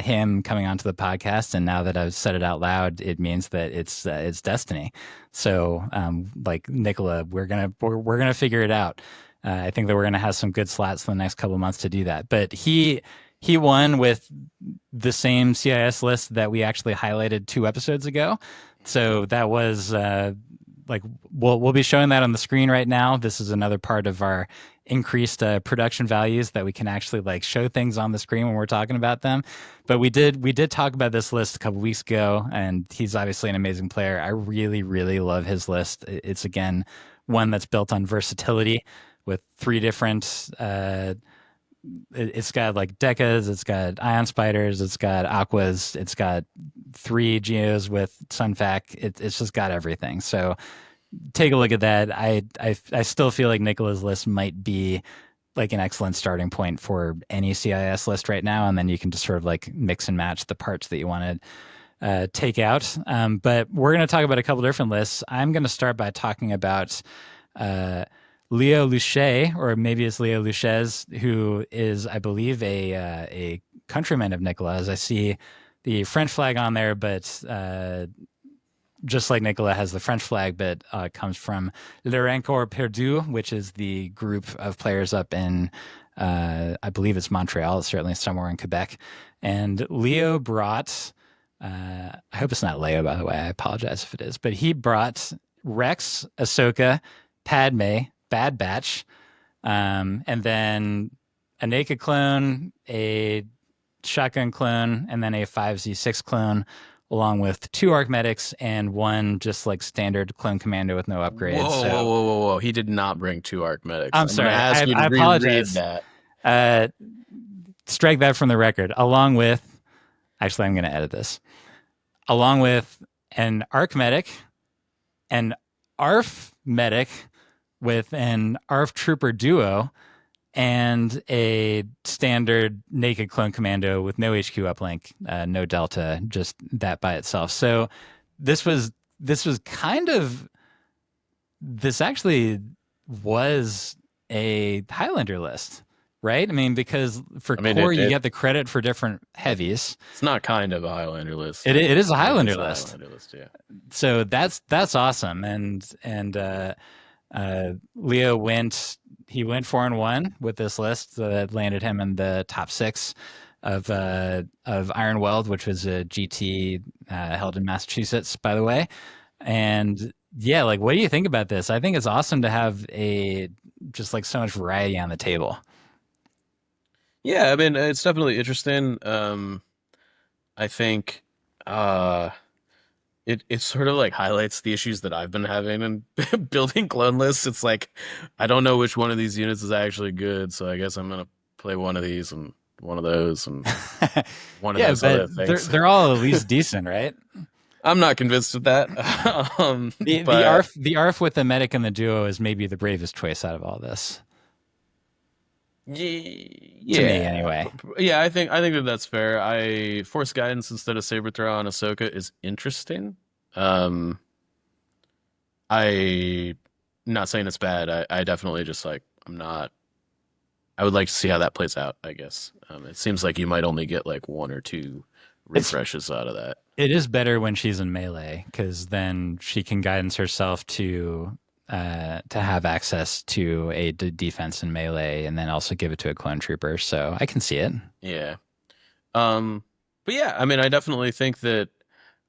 him coming onto the podcast, and now that I've said it out loud, it means that it's destiny. So, like Nicola, we're gonna figure it out. I think that we're gonna have some good slots in the next couple of months to do that. But he won with the same CIS list that we actually highlighted 2 episodes ago. So that was like we'll be showing that on the screen right now. This is another part of our increased production values that we can actually like show things on the screen when we're talking about them. But we did talk about this list a couple weeks ago, and he's obviously an amazing player. I really love his list. It's again one that's built on versatility with 3 different. It's got like Decas, it's got Ion Spiders, it's got Aquas, it's got 3 Geos with Sunfac. It's just got everything. So take a look at that. I still feel like Nicola's list might be like an excellent starting point for any CIS list right now, and then you can just sort of like mix and match the parts that you want to take out. But we're going to talk about a couple different lists. I'm going to start by talking about Leo Luche, or maybe it's Leo Luches, who is, I believe, a countryman of Nicola's. I see the French flag on there, but just like Nicola has the French flag, but comes from Le Rancor Perdu, which is the group of players up in, I believe it's Montreal, it's certainly somewhere in Quebec. And Leo brought, I hope it's not Leo, by the way, I apologize if it is, but he brought Rex, Ahsoka, Padme, Bad Batch, and then a naked clone, a shotgun clone, and then a 5Z6 clone, along with two arc medics and one just like standard clone commando with no upgrades. Whoa, whoa, So whoa, whoa, whoa! He did not bring two arc medics. I'm I'm gonna sorry. ask you to I reread apologize. that. Uh, Strike that from the record, along with, actually, I'm going to edit this, along with an arc medic, an ARF medic with an ARF trooper duo, and a standard naked clone commando with no HQ uplink, no delta, just that by itself. So this was kind of, this actually was a Highlander list, right? I mean, because for I mean, core you get the credit for different heavies. it's not kind of a Highlander list. It is a It Highlander is a list. Highlander list, yeah. So that's awesome. And Leo went, he went 4-1 with this list that landed him in the top 6 of Ironweld, which was a GT held in Massachusetts, by the way. And yeah, like, what do you think about this? I think it's awesome to have a just like so much variety on the table. Yeah, I mean, it's definitely interesting. I think uh, it sort of like highlights the issues that I've been having in building clone lists. It's like I don't know which one of these units is actually good, so I guess I'm gonna play one of these and one of those and one of Yeah, those but other things. they're all at least decent, right? I'm not convinced of that. The But ARF with the medic and the duo is maybe the bravest choice out of all this, to me yeah, anyway. yeah, I think that that's fair. I Force Guidance instead of Saber Throw on Ahsoka is interesting. Um, I not saying it's bad. I definitely just like I'm not. I would like to see how that plays out, I guess. It seems like you might only get like one or two It's refreshes out of that. it is better when she's in melee because then she can guidance herself to have access to a defense in melee and then also give it to a clone trooper. So I can see it. Yeah. But yeah, I mean, I definitely think that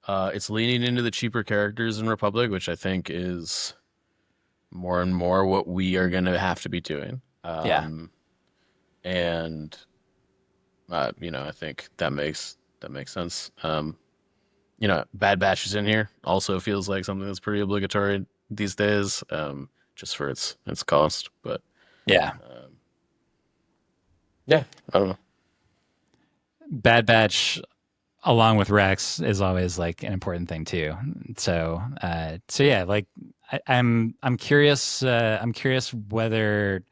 it's leaning into the cheaper characters in Republic, which I think is more and more what we are going to have to be doing. Yeah. And I think that makes sense. Bad Batch is in here. Also feels like something that's pretty obligatory these days, just for its cost. But Yeah. um, yeah, I don't know. Bad Batch along with Rex is always like an important thing too. So yeah, like I'm curious. I'm curious whether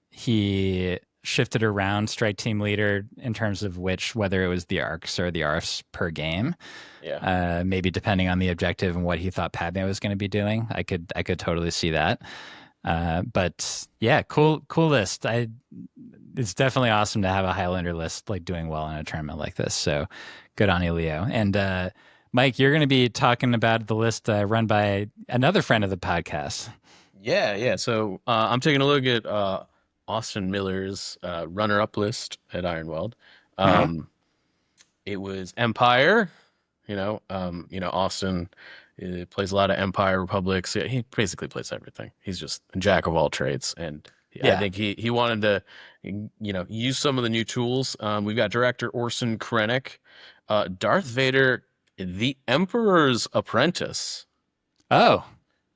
he shifted around strike team leader in terms of whether it was the arcs or the arfs per game. Yeah, Maybe depending on the objective and what he thought Padme was going to be doing. I could totally see that. But yeah, cool list. It's definitely awesome to have a Highlander list like doing well in a tournament like this. So good on you, Leo. And Mike, you're going to be talking about the list run by another friend of the podcast. yeah, yeah. So I'm taking a look at Austin Miller's runner-up list at Ironweld. Uh-huh. Um, it was Empire. Austin plays a lot of Empire Republics. Yeah, he basically plays everything. He's just a jack of all trades, and I Yeah. think he wanted to, use some of the new tools. We've got director Orson Krennic, Darth Vader, the Emperor's Apprentice. Oh,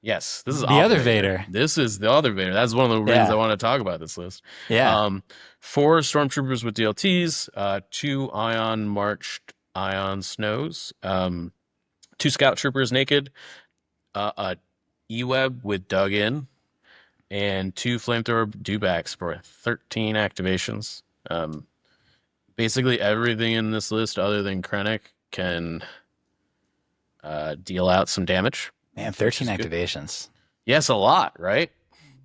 Yes, this is the Off other Vader. Vader. This is the other Vader. That's one of the reasons I Yeah. want to talk about this list. Yeah. Um, 4 stormtroopers with DLTs, 2 Ion marched Ion Snows, 2 scout troopers naked, a E-web with dug in, and 2 flamethrower dewbacks for 13 activations. Basically everything in this list other than Krennic can deal out some damage, Man, which 13 is good. activations. Yes, a lot, right?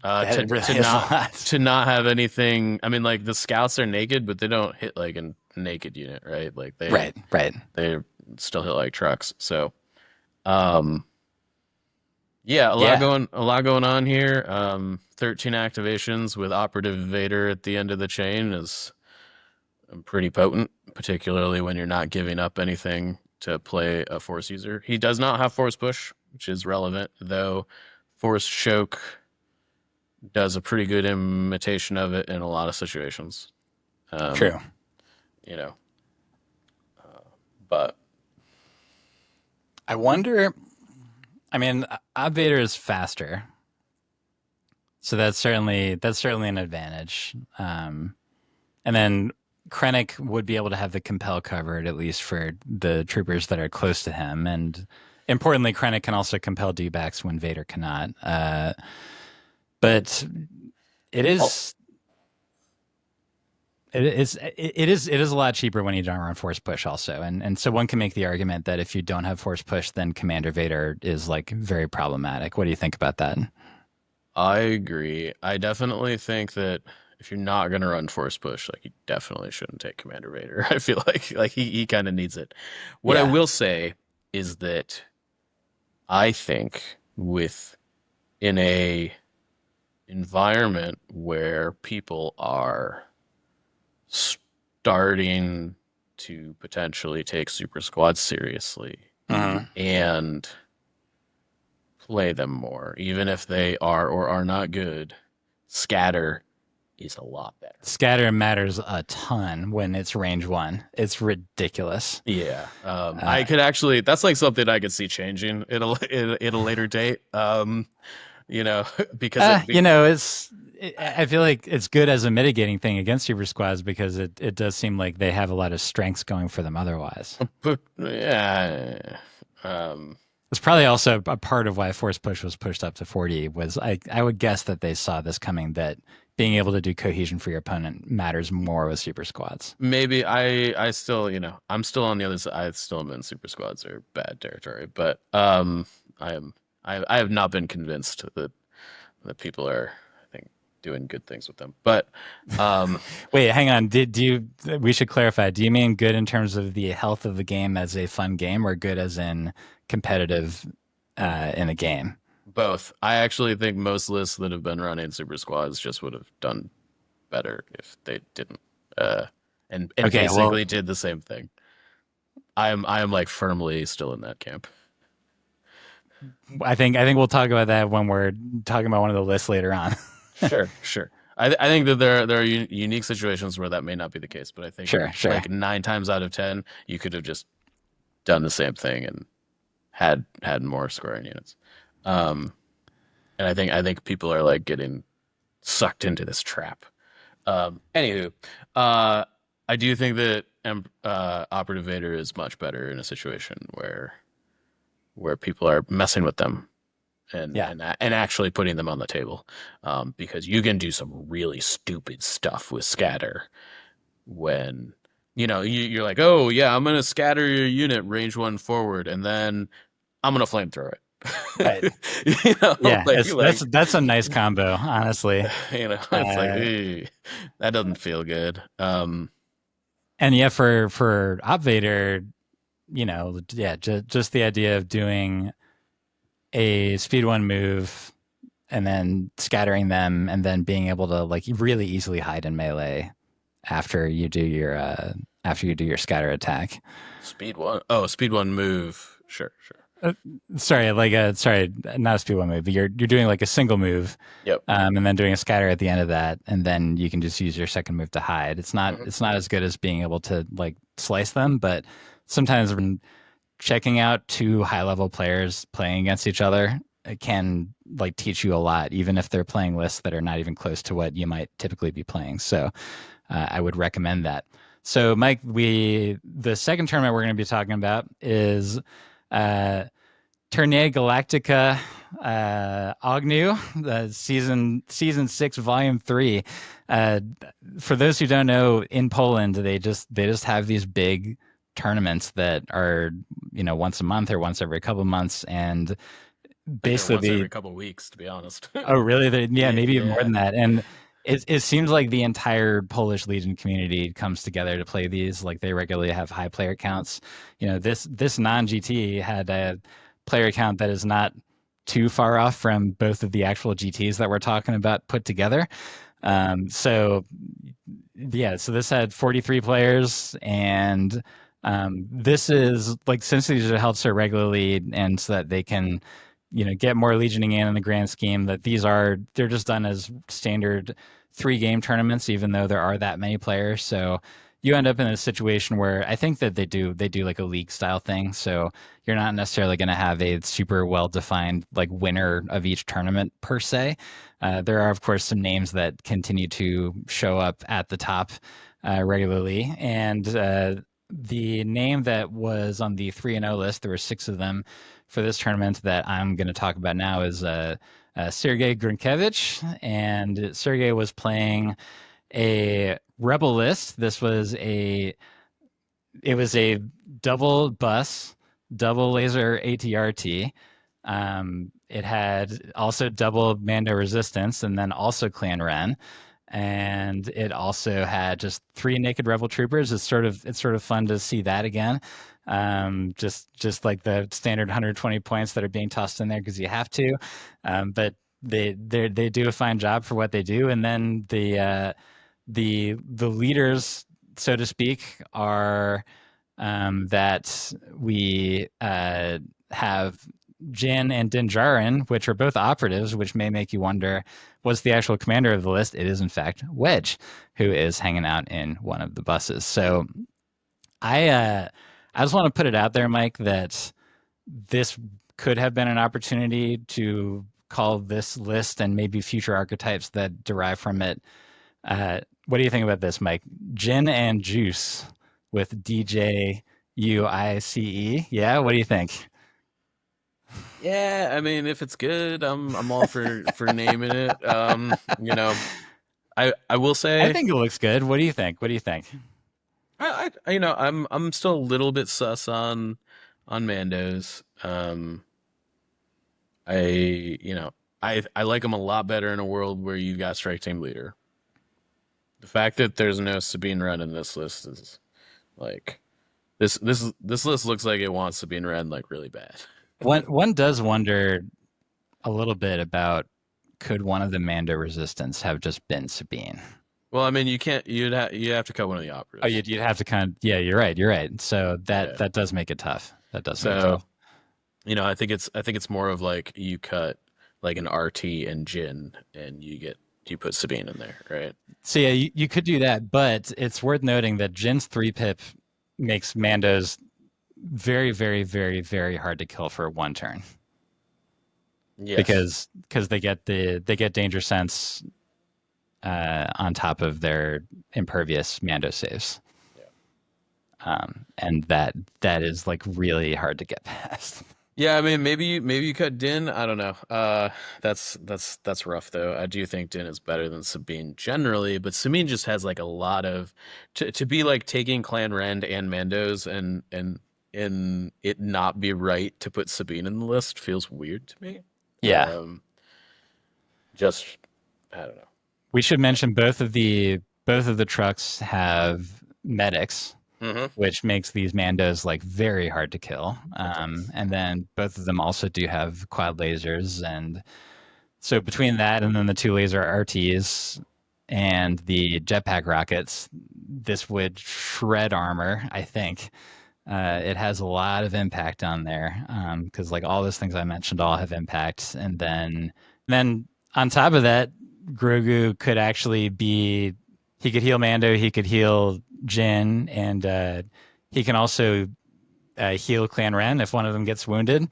To That really to is a not lot. to not have anything. I mean, like the scouts are naked, but they don't hit like a naked unit, right? Like they Right. they still hit like trucks. So Um, yeah, Yeah, a lot going on here. 13 activations with Operative Vader at the end of the chain is pretty potent, particularly when you're not giving up anything to play a Force user. He does not have Force Push, which is relevant, though Force Choke does a pretty good imitation of it in a lot of situations. Um, true. you know, but I wonder. I mean, Vader is faster, so that's certainly an advantage. And then Krennic would be able to have the compel covered at least for the troopers that are close to him, and importantly, Krennic can also compel D-backs when Vader cannot. But it oh, is it is a lot cheaper when you don't run force push also, and so one can make the argument that if you don't have force push, then Commander Vader is like very problematic. What do you think about that? I agree. I definitely think that if you're not gonna run Force Push, like you definitely shouldn't take Commander Vader. I feel like he kind of needs it. What I Yeah. will say is that I think with in a environment where people are starting to potentially take super squads seriously Mhm. and play them more, even if they are or are not good, scatter is a lot better. Scatter matters a ton when it's range one. It's ridiculous. Yeah, I Uh, could actually. That's like something I could see changing in a later date. You know, because I feel like it's good as a mitigating thing against super squads because it does seem like they have a lot of strengths going for them otherwise. but yeah, It's probably also a part of why Force Push was pushed up to 40 was I would guess that they saw this coming, that being able to do cohesion for your opponent matters more with super squads. maybe I still I'm still on the other side. I still am in super squads or bad territory, but I am I have not been convinced that people are I think doing good things with them, but um. Wait, hang on. Do you? We should clarify. Do you mean good in terms of the health of the game as a fun game, or good as in competitive in a game? Both. I actually think most lists that have been running super squads just would have done better if they didn't. Uh, and Okay, well, basically did the same thing. I am like firmly still in that camp. I think we'll talk about that when we're talking about one of the lists later on. Sure, sure. I think that there are unique situations where that may not be the case, but I think Sure, sure. like 9 times out of 10 you could have just done the same thing and had more scoring units. Um, and I think people are like getting sucked into this trap. Anywho, uh, I do think that Operative Vader is much better in a situation where people are messing with them Yeah. and actually putting them on the table, because you can do some really stupid stuff with scatter when you're like, oh yeah, I'm gonna scatter your unit range one forward, and then I'm gonna flamethrower Right. it. Yeah, Like it's that's a nice combo, honestly. it's like, Uh, that doesn't feel good. and yeah, for Op Vader, yeah, just the idea of doing a speed one move and then scattering them and then being able to like really easily hide in melee after you do your scatter attack. Speed one. Oh, speed one move. Sure, sure. Uh, sorry, not a speed one move, but you're doing like a single move, Yep. and then doing a scatter at the end of that, and then you can just use your second move to hide. It's not Hmm. it's not as good as being able to like slice them, but sometimes when checking out two high level players playing against each other, it can like teach you a lot, even if they're playing lists that are not even close to what you might typically be playing. So I would recommend that. So, Mike, the second tournament we're going to be talking about is uh, Turniej GALAKTYKA OGNIU, the season 6, volume 3. Uh, for those who don't know, in Poland they just have these big tournaments that are once a month or once every couple of months, and I think they're basically once every couple weeks, to be honest. oh really yeah, maybe even more Yeah. than that. And it seems like the entire Polish Legion community comes together to play these. Like they regularly have high player counts. This non GT had player count that is not too far off from both of the actual GTs that we're talking about put together. So yeah, so this had 43 players, and this is like, since these are held so regularly, and so that they can, get more legioning in the grand scheme, that they're just done as standard 3 game tournaments, even though there are that many players. So you end up in a situation where I think that they do like a league style thing. So you're not necessarily going to have a super well defined like winner of each tournament per se. There are, of course, some names that continue to show up at the top regularly. And the name that was on the 3-0 list, there were 6 of them for this tournament that I'm going to talk about now, is Sergei Grinkevich. And Sergei was playing a Rebel list. It was a double bus, double laser ATRT. It had also double Mando resistance, and then also Clan Ren, and it also had just 3 naked Rebel troopers. It's sort of fun to see that again. Just like the standard 120 points that are being tossed in there because you have to, but they do a fine job for what they do. And then the leaders, so to speak, are that we have Jin and Din Djarin, which are both operatives, which may make you wonder, what's the actual commander of the list? It is, in fact, Wedge, who is hanging out in one of the buses. So I just want to put it out there, Mike, that this could have been an opportunity to call this list, and maybe future archetypes that derive from it. What do you think about this, Mike? Jin and Juice with DJUICE. Yeah, what do you think? Yeah, I mean, if it's good, I'm all for naming it. I will I say, think it looks good. What do you think? What do you think? I'm still a little bit sus on Mandos. I you know I like them a lot better in a world where you've got strike team leader. The fact that there's no Sabine Wren in this list is like this list looks like it wants Sabine Wren like really bad. One does wonder a little bit about, could one of the Mando resistance have just been Sabine? Well, I mean, you can't. You have to cut one of the Oh, operatives. you'd have to kind of, yeah, you're right, you're right. So that Yeah. that does make it tough. That does make it So tough. I think it's more of like you cut like an RT and Jin, and you put Sabine in there, right? So yeah, you could do that, but it's worth noting that Jin's 3 pip makes Mando's very, very, very, very hard to kill for 1 turn, Yes. because they get danger sense on top of their impervious Mando saves. Yeah. And that is like really hard to get past. Yeah, I mean, maybe you cut Din. I don't know. That's rough though. I do think Din is better than Sabine generally, but Sabine just has like a lot of to be like taking Clan Rand and Mandos and it not be right to put Sabine in the list feels weird to me. Yeah, Um, just I don't know. we should mention both of the trucks have medics, Mm-hmm. which makes these Mandos like very hard to kill. It does. And then both of them also do have quad lasers, and so between that and then the 2 laser RTs and the jetpack rockets, this would shred armor, I think. It has a lot of impact on there, because like all those things I mentioned all have impact. And then on top of that, Grogu could actually be, he could heal Mando, he could heal Jin, and he can also heal Clan Ren if one of them gets wounded.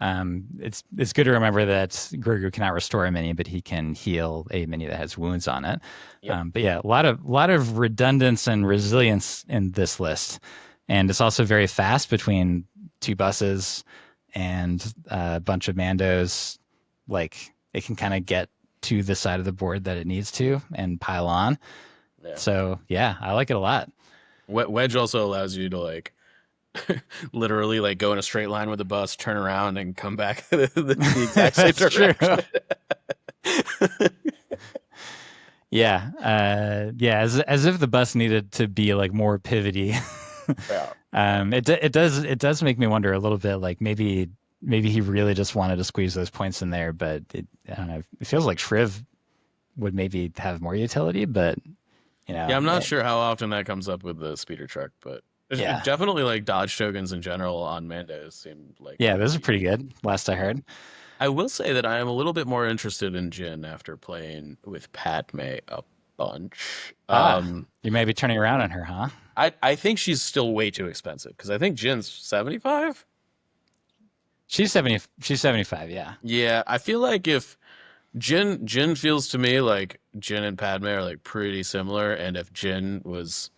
It's good to remember that Grogu cannot restore a mini, but he can heal a mini that has wounds on it. Yep. But yeah, a lot of redundance and resilience in this list, and it's also very fast between 2 buses and a bunch of Mandos. Like, it can kind of get to the side of the board that it needs to and pile on. Yeah. So yeah, I like it a lot. Wedge also allows you to like literally like go in a straight line with the bus, turn around, and come back the exact same That's true. direction. Yeah, yeah, as if the bus needed to be like more pivoty. Yeah. It does make me wonder a little bit, like maybe maybe he really just wanted to squeeze those points in there, but I don't know. It feels like Shriv would maybe have more utility, but you Yeah, know, I'm not sure how often that comes up with the speeder truck, but yeah, definitely like dodge tokens in general on Mando seem like yeah, they those would are be. pretty good. Last I Yeah. heard. I will say that I am a little bit more interested in Jin after playing with Padme a bunch. Ah, you may be turning around on her, huh? I think she's still way too expensive because I think Jin's 75. She's 70. She's 75. Yeah. Yeah, I feel like if Jin feels to me like Jin and Padme are like pretty similar, and if Jin was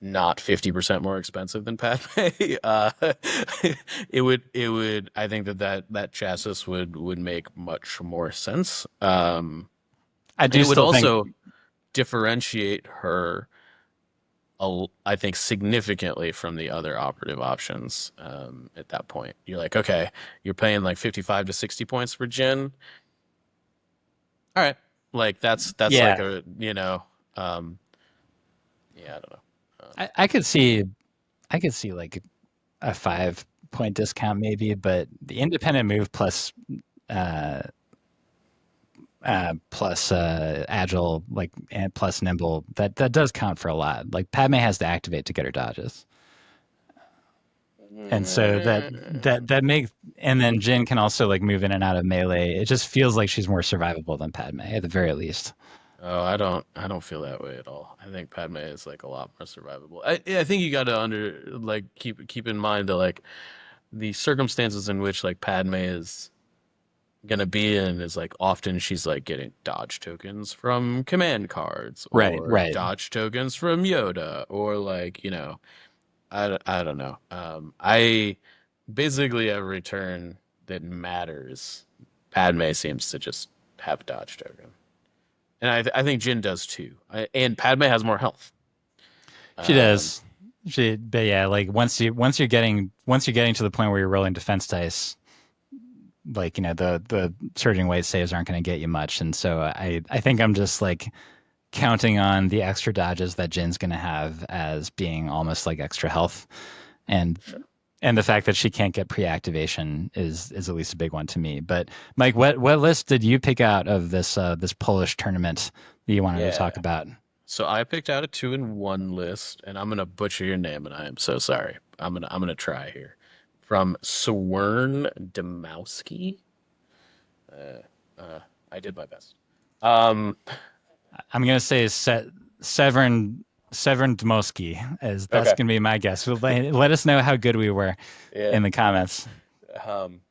not 50% more expensive than Padme, uh, it would I think that chassis would make much more sense. I And do it would still think, also differentiate her, I think, significantly from the other operative options. At that point, you're like, okay, you're paying like 55 to 60 points for Jin. All right, like that's like yeah, a um, yeah, I don't know. I I could see like a 5 point discount maybe, but the independent move uh, plus agile, like and plus nimble, that does count for a lot. Like Padme has to activate to get her dodges, and so that makes, and then Jin can also like move in and out of melee. It just feels like she's more survivable than Padme at the very least. Oh, I don't feel that way at all. I think Padme is like a lot more survivable. I think you got to keep in mind that like the circumstances in which like Padme is gonna be in is like often she's like getting dodge tokens from command cards Right, or right. dodge tokens from Yoda or like I don't know. I basically every turn that matters, Padme seems to just have a dodge token. And I think Jin does too. And Padme has more health. She Um, does. But yeah, like once you're getting to the point where you're rolling defense dice, like the surging weight saves aren't going to get you much, and so I think I'm just like counting on the extra dodges that Jin's going to have as being almost like extra health, and sure. and the fact that she can't get pre-activation is at least a big one to me. But Mike, what list did you pick out of this Polish tournament that you wanted to Yeah. talk about? So I picked out a 2-in-1 list, and I'm gonna butcher your name, and I am so sorry. I'm gonna try here. From Swern Demowski. Uh, I did my best. Um, I'm going to say Severn Dmowski, as that's okay. going to be my guess. Let us know how good we were Yeah. in the comments. Um,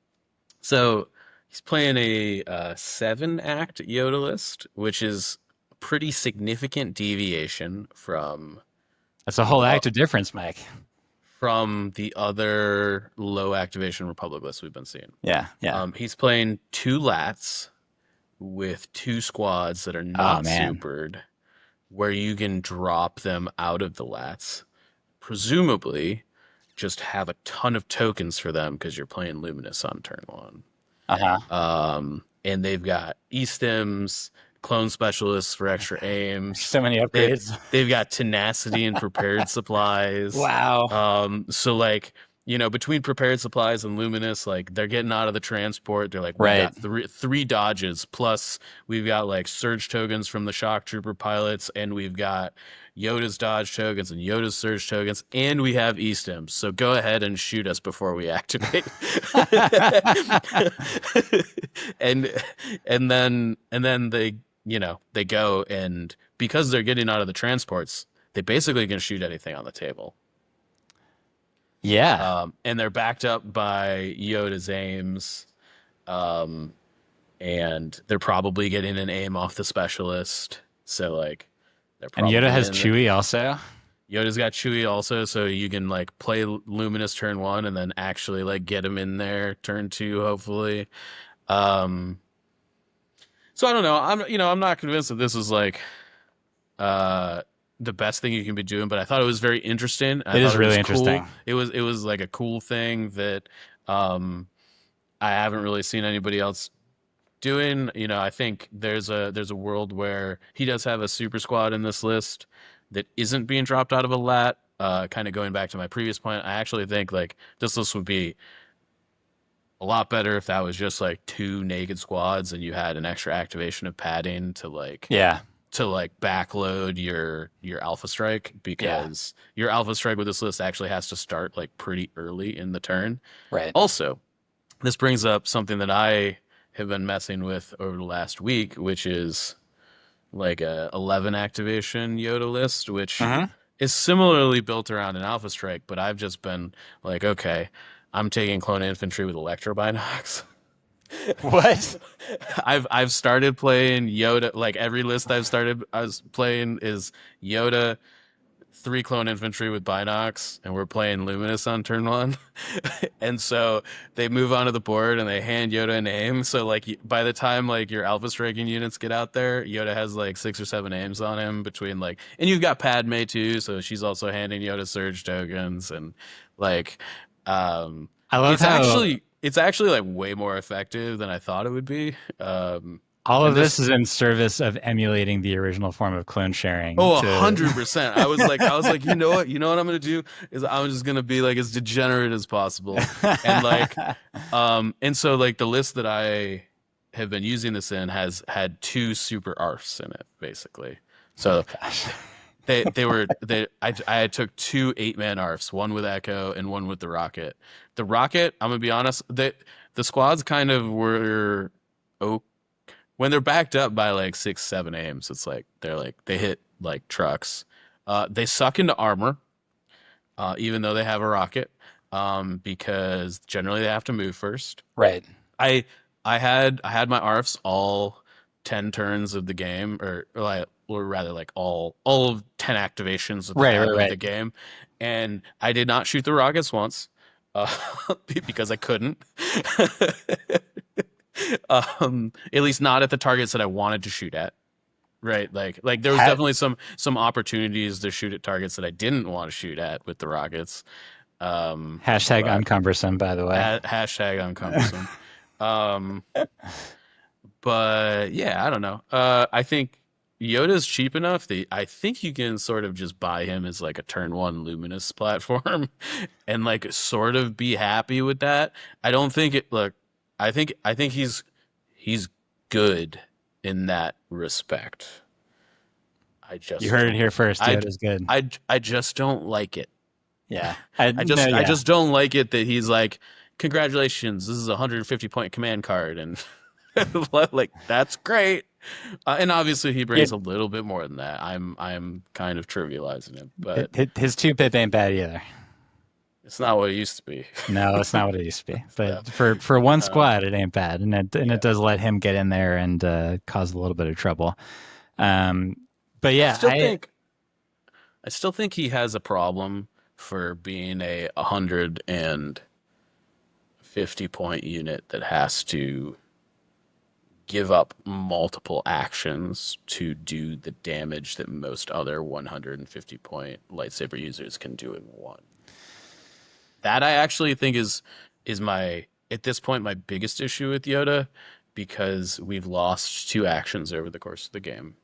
so he's playing a 7-act Yoda list, which is a pretty significant deviation That's a the whole act of difference, Mike. the other low activation Republic lists we've been seeing. Yeah, yeah. He's playing 2 lats with 2 squads that are Oh not man. supered, where you can drop them out of the lats, presumably just have a ton of tokens for them because you're playing Luminous on turn 1. Uh huh. And they've got e-stims, clone specialists for extra aims. So many They've upgrades. they've got tenacity and prepared supplies. Wow. So like between prepared supplies and luminous, like they're getting out of the transport. They're like, we Right. got three dodges, plus we've got like surge tokens from the shock trooper pilots, and we've got Yoda's dodge tokens and Yoda's surge tokens, and we have e-stims. So go ahead and shoot us before we activate. and and then they go, and because they're getting out of the transports, they basically can shoot anything on the table. Yeah. And they're backed up by Yoda's aims, um, and they're probably getting an aim off the specialist. So like they're And Yoda probably has in. Chewie also. Yoda's got Chewie also, so you can like play Luminous turn 1 and then actually like get him in there turn 2, hopefully. Um, so I don't know. I'm not convinced that this is like uh the best thing you can be doing, but I thought it was very interesting. I It thought is it was really cool. interesting. It was like a cool thing that um I haven't really seen anybody else doing. I think there's a world where he does have a super squad in this list that isn't being dropped out of a lat. Kind of going back to my previous point, I actually think like this list would be a lot better if that was just like two naked squads and you had an extra activation of padding Yeah. to like backload your alpha strike, Yeah. because your alpha strike with this list actually has to start like pretty early in the turn. Right. Also, this brings up something that I have been messing with over the last week, which is like a 11 activation Yoda list, which Hmm. is similarly built around an Alpha Strike, but I've just been like, okay, I'm taking clone infantry with Electro Binocs. What? I've started playing Yoda. Like every list I was playing is Yoda, three clone infantry with Binocs, and we're playing Luminous on turn one. And so they move onto the board and they hand Yoda a name. So like by the time like your alpha striking units get out there, Yoda has like 6 or 7 names on him between like, and you've got Padme too, so she's also handing Yoda surge tokens and like, um, I love how it's actually like way more effective than I thought it would be. all And of this this is in service of emulating the original form of clone sharing Oh, to 100%. I was like, you know what I'm gonna do is I'm just gonna be like as degenerate as possible, and like, and so like the list that I have been using this in has had two super arfs in it, basically. Oh So gosh. I took two 8-man arfs, one with Echo and one with the Rocket. The Rocket, I'm gonna be honest, the squads kind of were when they're backed up by like 6, 7 aims, it's like they hit like trucks. They suck into armor, even though they have a rocket, because generally they have to move first. Right. I I had my arfs all 10 turns of the game, or rather like all of 10 activations that they Right, have right, of the right. game, and I did not shoot the rockets once, uh, because I couldn't. At least not at the targets that I wanted to shoot at. Right, like there was Ha- definitely some opportunities to shoot at targets that I didn't want to shoot at with the rockets. Hashtag But uncumbersome, by the way. hashtag uncumbersome. Um, but yeah, I don't know. I think Yoda's cheap enough that I think you can sort of just buy him as like a turn one luminous platform and like sort of be happy with that. I don't think it look I think he's good in that respect. I You just heard it don't here first. I Yoda's good. I just don't like it. Yeah. No, I yeah. just don't like it that he's like, congratulations, this is a 150 point command card, and like that's great. And obviously he brings It, a little bit more than that. I'm kind of trivializing it, but his two pip ain't bad either. it's not what it used to be. No, it's not what it used to be. So, But for one um, squad, it ain't bad, and it yeah, does let him get in there and cause a little bit of trouble. Um, but I yeah, still think I still think he has a problem for being a 150 point unit that has to give up multiple actions to do the damage that most other 150 point lightsaber users can do in one. That I actually think is my at this point my biggest issue with Yoda, because we've lost two actions over the course of the game.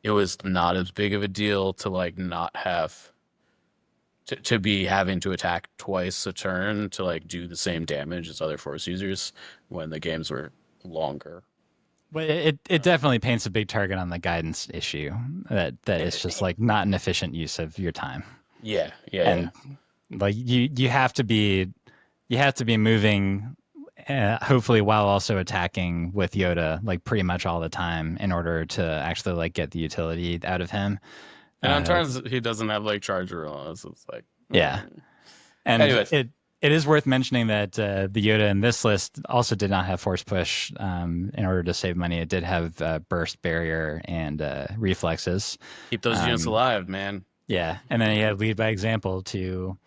It was not as big of a deal to like not have to be having to attack twice a turn to like do the same damage as other force users when the games were longer. but it definitely paints a big target on the guidance issue that it's just like not an efficient use of your time, Yeah, yeah, yeah. and like you have to be moving, hopefully while also attacking with Yoda like pretty much all the time in order to actually like get the utility out of him. And on Uh, turns he doesn't have like charger on us. It's like, yeah, and anyways, it is worth mentioning that the Yoda in this list also did not have force push. In order to save money, it did have burst barrier and reflexes. keep those units Um, alive, man. yeah, and then he had lead by example to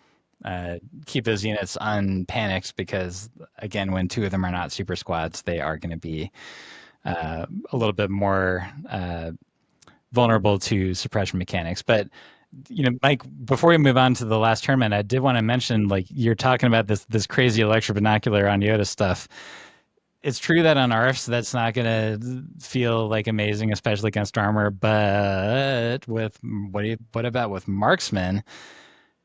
keep those units unpanicked because again, when two of them are not super squads, they are going to be a little bit more vulnerable to suppression mechanics. But Mike, before we move on to the last tournament, I did want to mention, like, you're talking about this crazy electro binocular on Yoda stuff. It's true that on ARFs, that's not going to feel like amazing, especially against armor. But what about with marksman?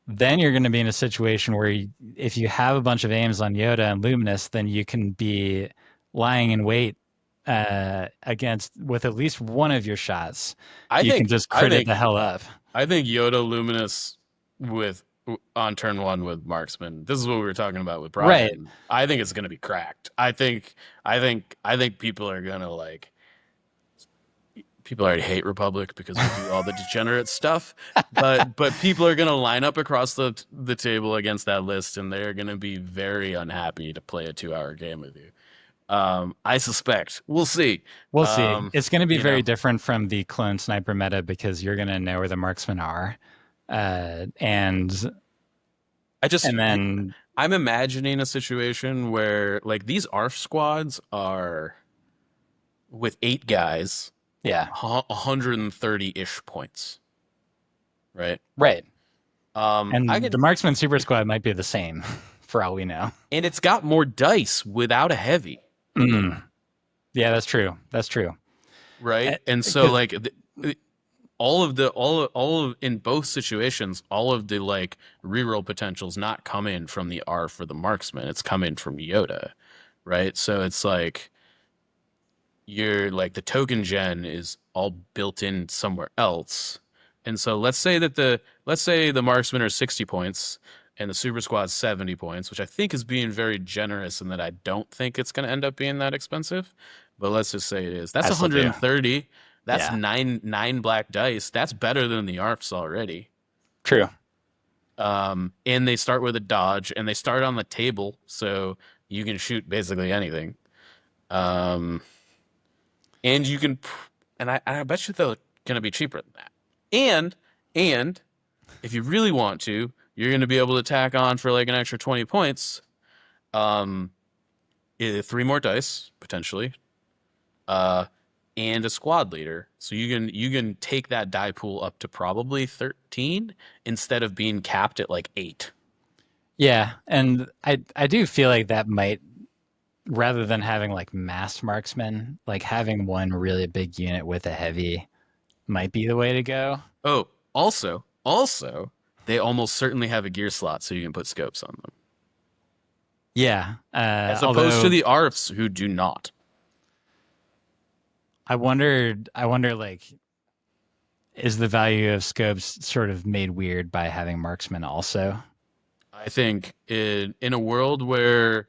then you're going to be in a situation where if you have a bunch of aims on Yoda and Luminous, then you can be lying in wait against with at least one of your shots. I You can think just I crit it the think hell up. I think Yoda Luminous with on turn one with Marksman. This is what we were talking about with Right. Brian. I think it's gonna be cracked. I think people are gonna like people already hate Republic because we do all the degenerate stuff, but people are gonna line up across the table against that list, and they're gonna be very unhappy to play a 2 hour game with you. I suspect. We'll see. We'll see. It's going to be You very know, different from the clone sniper meta because you're going to know where the marksmen are. Uh, and I just and then I'm imagining a situation where like these ARF squads are with 8 guys, yeah, 130-ish points, right? right. I And the could, marksman super squad might be the same for all we know. and it's got more dice without a heavy, Mm. Yeah, that's true. That's true. right? And so Because like all of in both situations, all of the like reroll potential's not coming from the ARF or the marksman. It's coming from Yoda, right? So it's like you're like the token gen is all built in somewhere else. And so let's say the marksmen are 60 points and the super squad's 70 points, which I think is being very generous and that I don't think it's going to end up being that expensive. But let's just say it is. That's I still do. 130. That's Yeah, nine black dice. That's better than the ARFs already. true. And they start with a dodge and they start on the table, so you can shoot basically anything. Um, and you can, and I bet you they're going to be cheaper than that. And if you really want to, you're going to be able to tack on for like an extra 20 points, um, 3 more dice potentially, uh, and a squad leader. So you can take that die pool up to probably 13 instead of being capped at like 8. Yeah, and I do feel like that might rather than having like mass marksmen, like having one really big unit with a heavy might be the way to go. Oh, also, they almost certainly have a gear slot so you can put scopes on them, Yeah. as opposed to Although the ARFs who do not. I wonder, like, is the value of scopes sort of made weird by having marksmen also? I think in a world where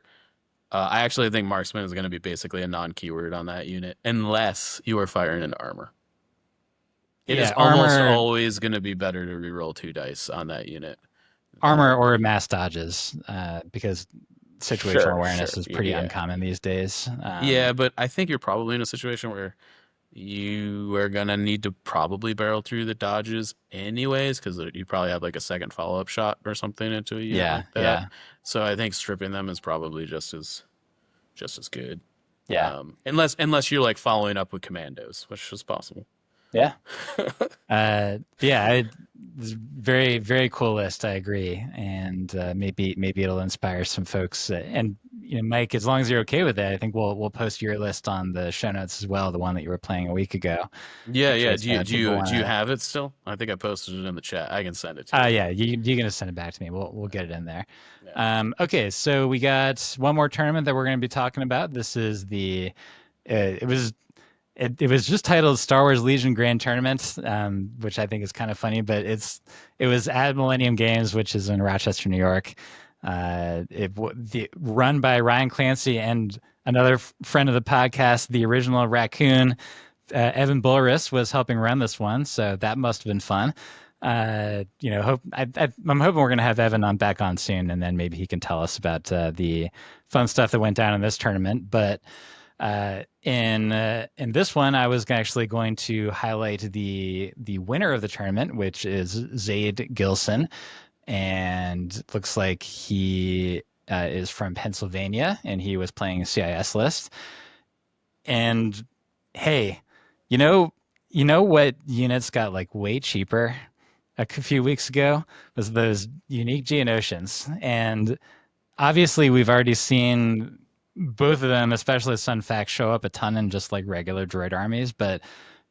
I actually think marksman is going to be basically a non-keyword on that unit unless you are firing into armor. It is Yeah, almost always going to be better to reroll 2 dice on that unit. armor or mass dodges, because situational Sure, awareness is pretty yeah, uncommon these days. yeah. But I think you're probably in a situation where you are gonna need to probably barrel through the dodges anyways, because you probably have like a second follow-up shot or something into a unit Yeah, like that. yeah, So I think stripping them is probably just as good. yeah, Unless you're like following up with commandos, which is possible. yeah. Yeah, it's very, very cool list. I agree, and maybe it'll inspire some folks. And you know, Mike, as long as you're okay with it, I think we'll post your list on the show notes as well, the one that you were playing a week ago, Yeah, in yeah. case people want Do you to. have it still? I think I posted it in the chat. I can send it to you. Yeah, you're gonna send it back to me. We'll get it in there. Yeah. Okay, so we got one more tournament that we're going to be talking about. This is it was it was just titled Star Wars Legion Grand Tournament, which I think is kind of funny, but it was at Millennium Games, which is in Rochester, New York. Run by Ryan Clancy and another friend of the podcast, the original Raccoon. Evan Bulris was helping run this one, so that must have been fun. I'm hoping we're going to have Evan on back on soon, and then maybe he can tell us about the fun stuff that went down in this tournament. But in this one, I was actually going to highlight the winner of the tournament, which is Zaid Gilson, and it looks like he is from Pennsylvania, and he was playing a CIS list. And hey, you know, you know what units got like way cheaper a few weeks ago was those unique Geonosians, and obviously we've already seen both of them, especially Sun Fac, show up a ton in just like regular droid armies. But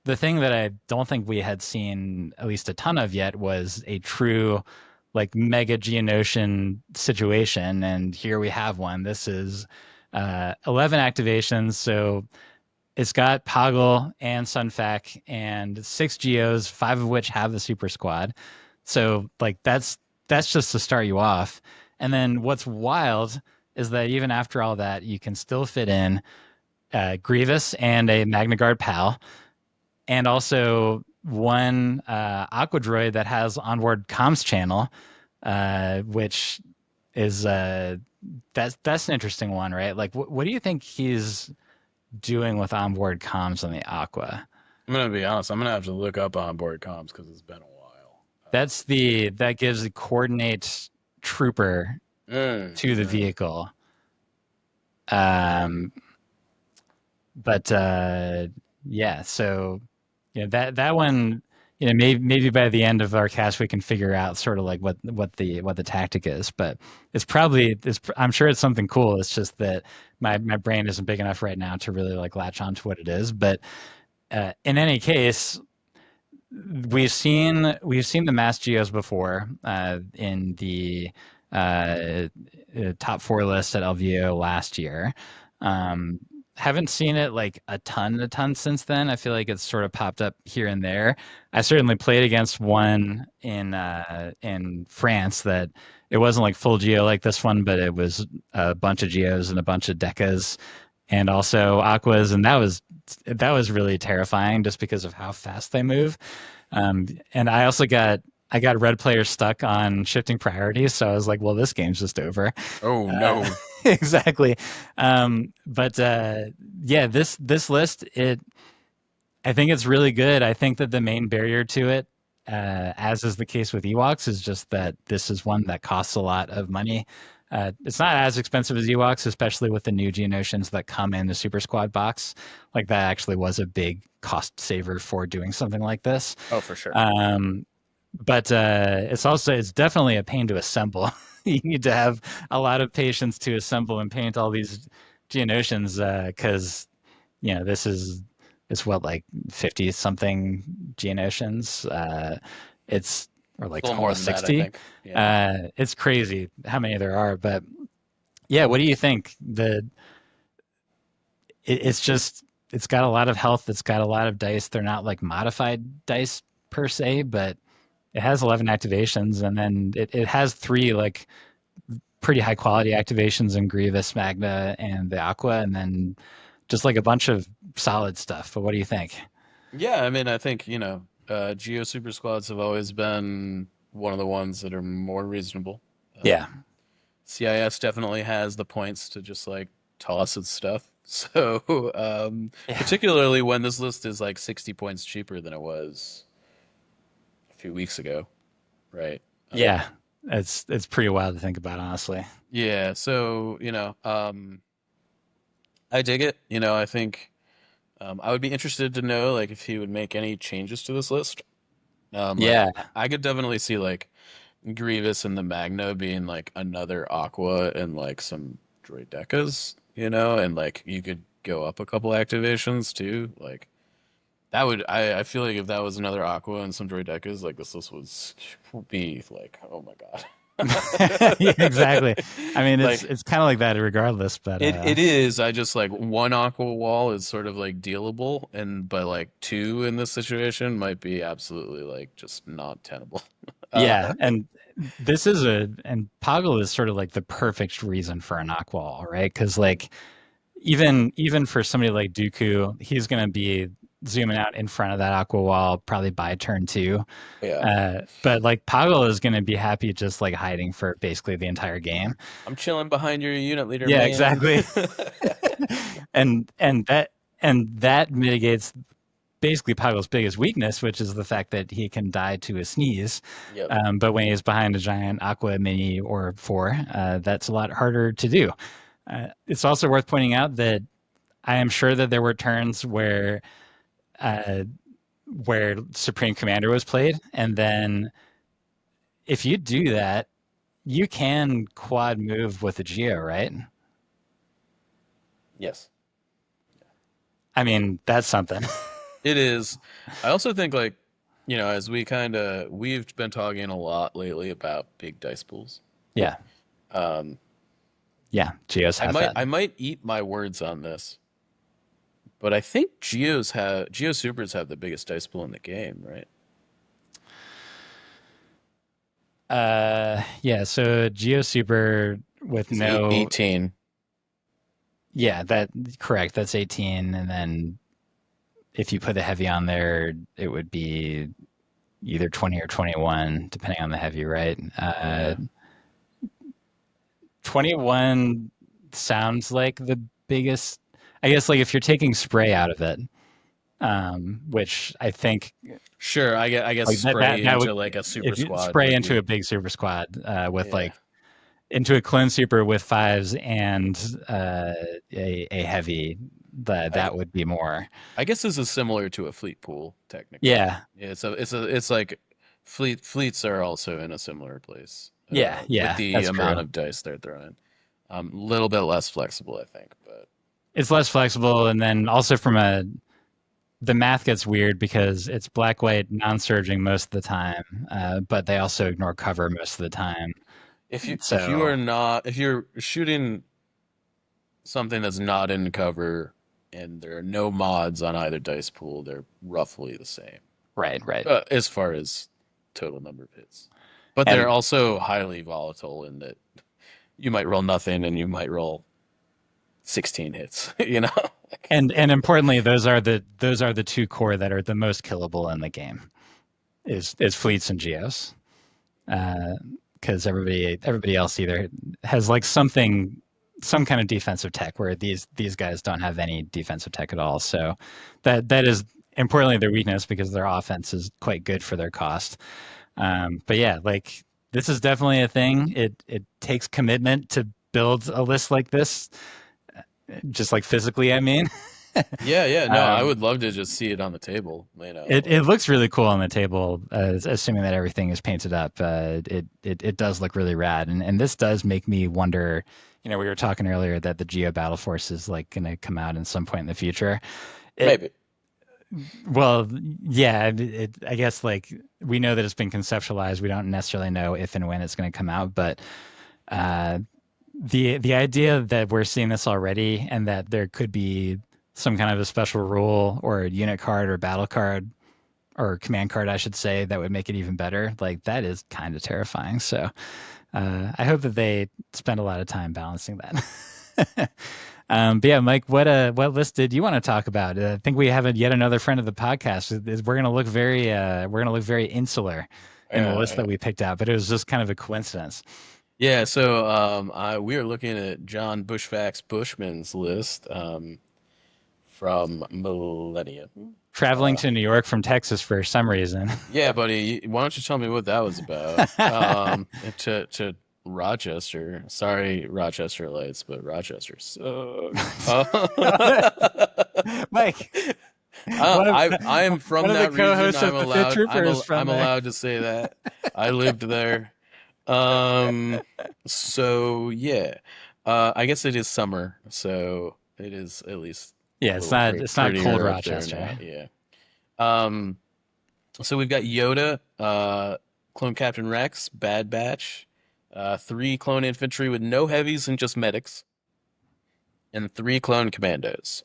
the thing that I don't think we had seen at least a ton of yet was a true like mega Geonosian situation, and here we have one. This is 11 activations, so it's got Poggle and Sunfac and 6 Geos, 5 of which have the Super Squad. So like that's just to start you off. And then what's wild is that even after all that, you can still fit in Grievous and a Magna Guard Pal, and also one Aqua Droid that has onboard comms channel, which is that's an interesting one, right? Like, what do you think he's doing with onboard comms on the Aqua? I'm gonna be honest. I'm gonna have to look up onboard comms because it's been a while. That gives the coordinate trooper to the Mm. vehicle. Um, but yeah, so that one, maybe by the end of our cast we can figure out sort of like what the tactic is. But I'm sure it's something cool. It's just that my brain isn't big enough right now to really like latch on to what it is. But in any case, we've seen the mass geos before in the uh, top four list at LVO last year. Um, haven't seen it like a ton since then. I feel like it's sort of popped up here and there. I certainly played against one in France that it wasn't like full geo like this one, but it was a bunch of geos and a bunch of decas and also aquas, and that was really terrifying just because of how fast they move. And I got red players stuck on shifting priorities, so I was like, well, this game's just over. Oh Uh, no. exactly. But yeah, this list, I think it's really good. I think that the main barrier to it, as is the case with Ewoks, is just that this is one that costs a lot of money. It's not as expensive as Ewoks, especially with the new Geonosians that come in the Super Squad box. Like that actually was a big cost saver for doing something like this. Oh, for sure. Um, but it's definitely a pain to assemble. You need to have a lot of patience to assemble and paint all these Geonosians because this is it's what like 50 something Geonosians. It's or It's like a little more almost than that, I 60. think. Yeah. It's crazy how many there are. But yeah, what do you think? It's got a lot of health. It's got a lot of dice. They're not like modified dice per se, but it has 11 activations, and then it has three like pretty high quality activations in Grievous, Magna, and the Aqua, and then just like a bunch of solid stuff. But what do you think? Yeah, I mean, I think, Geo Super Squads have always been one of the ones that are more reasonable. Yeah. CIS definitely has the points to just like toss its stuff. So, Yeah. particularly when this list is like 60 points cheaper than it was a few weeks ago, right? Yeah. It's pretty wild to think about, honestly. Yeah, so, I dig it. I think I would be interested to know like if he would make any changes to this list. Like Yeah. I could definitely see like Grievous and the Magna being like another Aqua and like some Droidekas, and like you could go up a couple activations too. Like that would I feel like if that was another Aqua and some Droidekas, like this list would be like, oh my God. Yeah, exactly. I mean, it's Like it's kind of like that regardless, but it is. I just like one Aqua wall is sort of like dealable, and but like two in this situation might be absolutely like just not tenable. yeah, and and Poggle is sort of like the perfect reason for an Aqua, right? Because like even for somebody like Dooku, he's going to be zooming out in front of that aqua wall probably by turn two. Yeah. But like Poggle is going to be happy just like hiding for basically the entire game. I'm chilling behind your unit leader, Yeah, man. exactly. And that mitigates basically Poggle's biggest weakness, which is the fact that he can die to a sneeze. Yep. But when he's behind a giant aqua mini or four, that's a lot harder to do. It's also worth pointing out that I am sure that there were turns uh, where Supreme Commander was played, and then if you do that, you can quad move with a Geo, right? Yes. I mean, that's something. It is. I also think like as we've been talking a lot lately about big dice pools. Yeah, Um, yeah. Geos I have might that. I might eat my words on this, but I think Geo Supers have the biggest dice pool in the game, right? Yeah. So Geo Super with Is no, 18. yeah, that correct. That's 18, and then if you put the heavy on there, it would be either 20 or 21, depending on the heavy, right? Yeah. 21 sounds like the biggest. I guess like if you're taking spray out of it, which I think Sure, I guess like spray that would, into like a super if you squad spray would into a be. big super squad with Yeah. like into a clone super with fives and a heavy, I that would be more. I guess this is similar to a fleet pool technically. Yeah, Yeah, it's like fleets are also in a similar place yeah, with yeah. the That's amount true. of dice they're throwing. A little bit less flexible, I think, but It's less flexible, and then also from a the math gets weird because it's black white non-surging most of the time, but they also ignore cover most of the time. So if you're shooting something that's not in cover and there are no mods on either dice pool, they're roughly the same right, right, as far as total number of hits. But they're and also highly volatile in that you might roll nothing and you might roll 16 hits, you know? and importantly, those are the two core that are the most killable in the game. Is fleets and geos, because everybody else either has like something, some kind of defensive tech where these guys don't have any defensive tech at all. So that is importantly their weakness because their offense is quite good for their cost. But yeah, like this is definitely a thing. It takes commitment to build a list like this, just like physically. I mean, Yeah, yeah, no, I um, would love to just see it on the table, it looks really cool on the table, assuming that everything is painted up. It does look really rad, and this does make me wonder. You know, we were talking earlier that the Geo Battle Force is like going to come out in some point in the future. It maybe. Well, yeah, I guess like we know that it's been conceptualized. We don't necessarily know if and when it's going to come out, but uh, the idea that we're seeing this already and that there could be some kind of a special rule or a unit card or battle card or command card, I should say, that would make it even better. Like that is kind of terrifying. So I hope that they spend a lot of time balancing that. But yeah, Mike, what list did you want to talk about? I think we have yet another friend of the podcast. We're gonna look very insular in the list Yeah, that we picked out, but it was just kind of a coincidence. yeah. So, we are looking at John Bushfax Bushman's list, from Millennium. Traveling Uh, to New York from Texas for some reason. yeah, buddy, why don't you tell me what that was about? To Rochester. Sorry, Rochester Lights, but Rochester sucks. Mike, I am one from of the that region. co-hosts of the Fit Trooper is from I'm there. allowed to say that. I lived there. Um, so yeah, I guess it is summer, so it is at least a Yeah, little it's not cold prettier up there now. Rochester. Yeah. Um, so we've got Yoda, Clone Captain Rex, Bad Batch, three clone infantry with no heavies and just medics, and three clone commandos.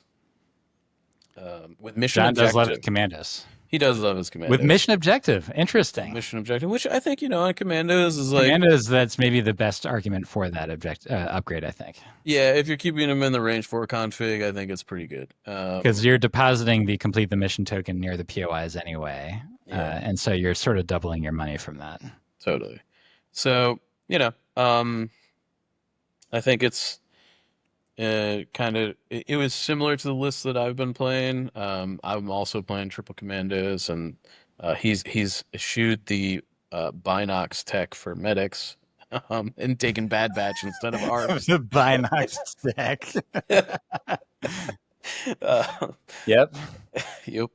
With mission John does love his objective. commandos. He does love his With commandos. mission objective, interesting. Mission objective, which I think, on commandos is like, Commandos, that's maybe the best argument for that upgrade, I think, yeah, if you're keeping them in the range 4 config, I think it's pretty good. because you're depositing the complete the mission token near the POIs anyway, Yeah, and so you're sort of doubling your money from that. totally. So, I think it's it was similar to the list that I've been playing. I'm also playing triple commandos, and he's eschewed the Binox tech for medics, and taken Bad Batch instead of ARC. The Binox stack. uh, Yep. yep.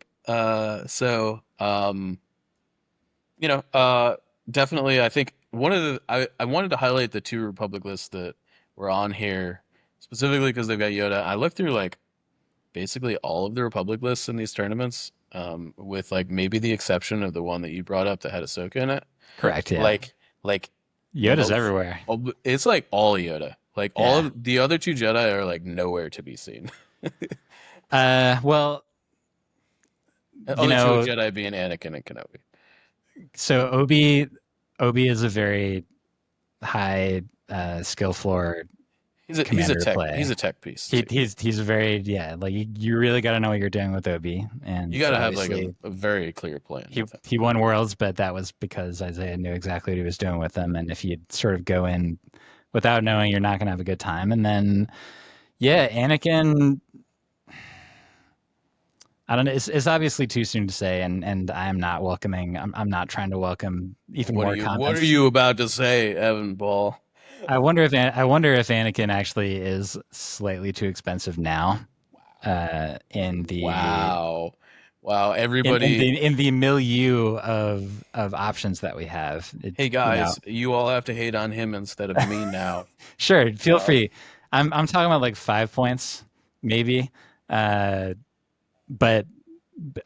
You know, uh, definitely, I think I wanted to highlight the two Republic lists that were on here specifically because they've got Yoda. I looked through like basically all of the Republic lists in these tournaments. with like maybe the exception of the one that you brought up that had Ahsoka in it. Correct. Yeah. Like like Yoda's most, everywhere. it's like all Yoda. Like all Yeah. of the other two Jedi are like nowhere to be seen. Well, you Other two know, Jedi being Anakin and Kenobi. so Obi is a very high skill floor commander to He's play. a tech piece He, too. he's a very yeah, like you really got to know what you're doing with Obi, You and got to have like obviously a very clear plan he with him. he won worlds, but that was because Isaiah knew exactly what he was doing with them, and if you sort of go in without knowing, you're not going to have a good time. And then yeah, Anakin. I don't know. It's obviously too soon to say, and I'm not welcoming. I'm not trying to welcome even more What are comments. you about to say, Evan Ball? I wonder if Anakin actually is slightly too expensive now. In the Wow. Wow. Everybody, in the milieu of options that we have. hey You know, guys, you all have to hate on him instead of me now. sure, feel Uh, free. I'm talking about like 5 points, maybe. Uh, but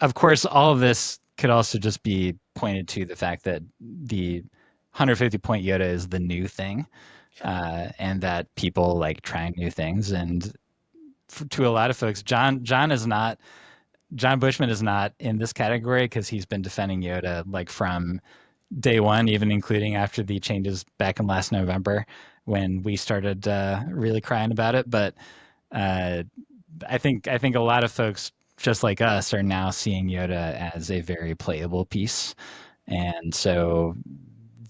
of course, all of this could also just be pointed to the fact that the 150 point Yoda is the new thing, and that people like trying new things. And to a lot of folks, John Bushman is not in this category because he's been defending Yoda like from day one, even including after the changes back in last November when we started really crying about it. But uh, I think a lot of folks just like us are now seeing Yoda as a very playable piece, and so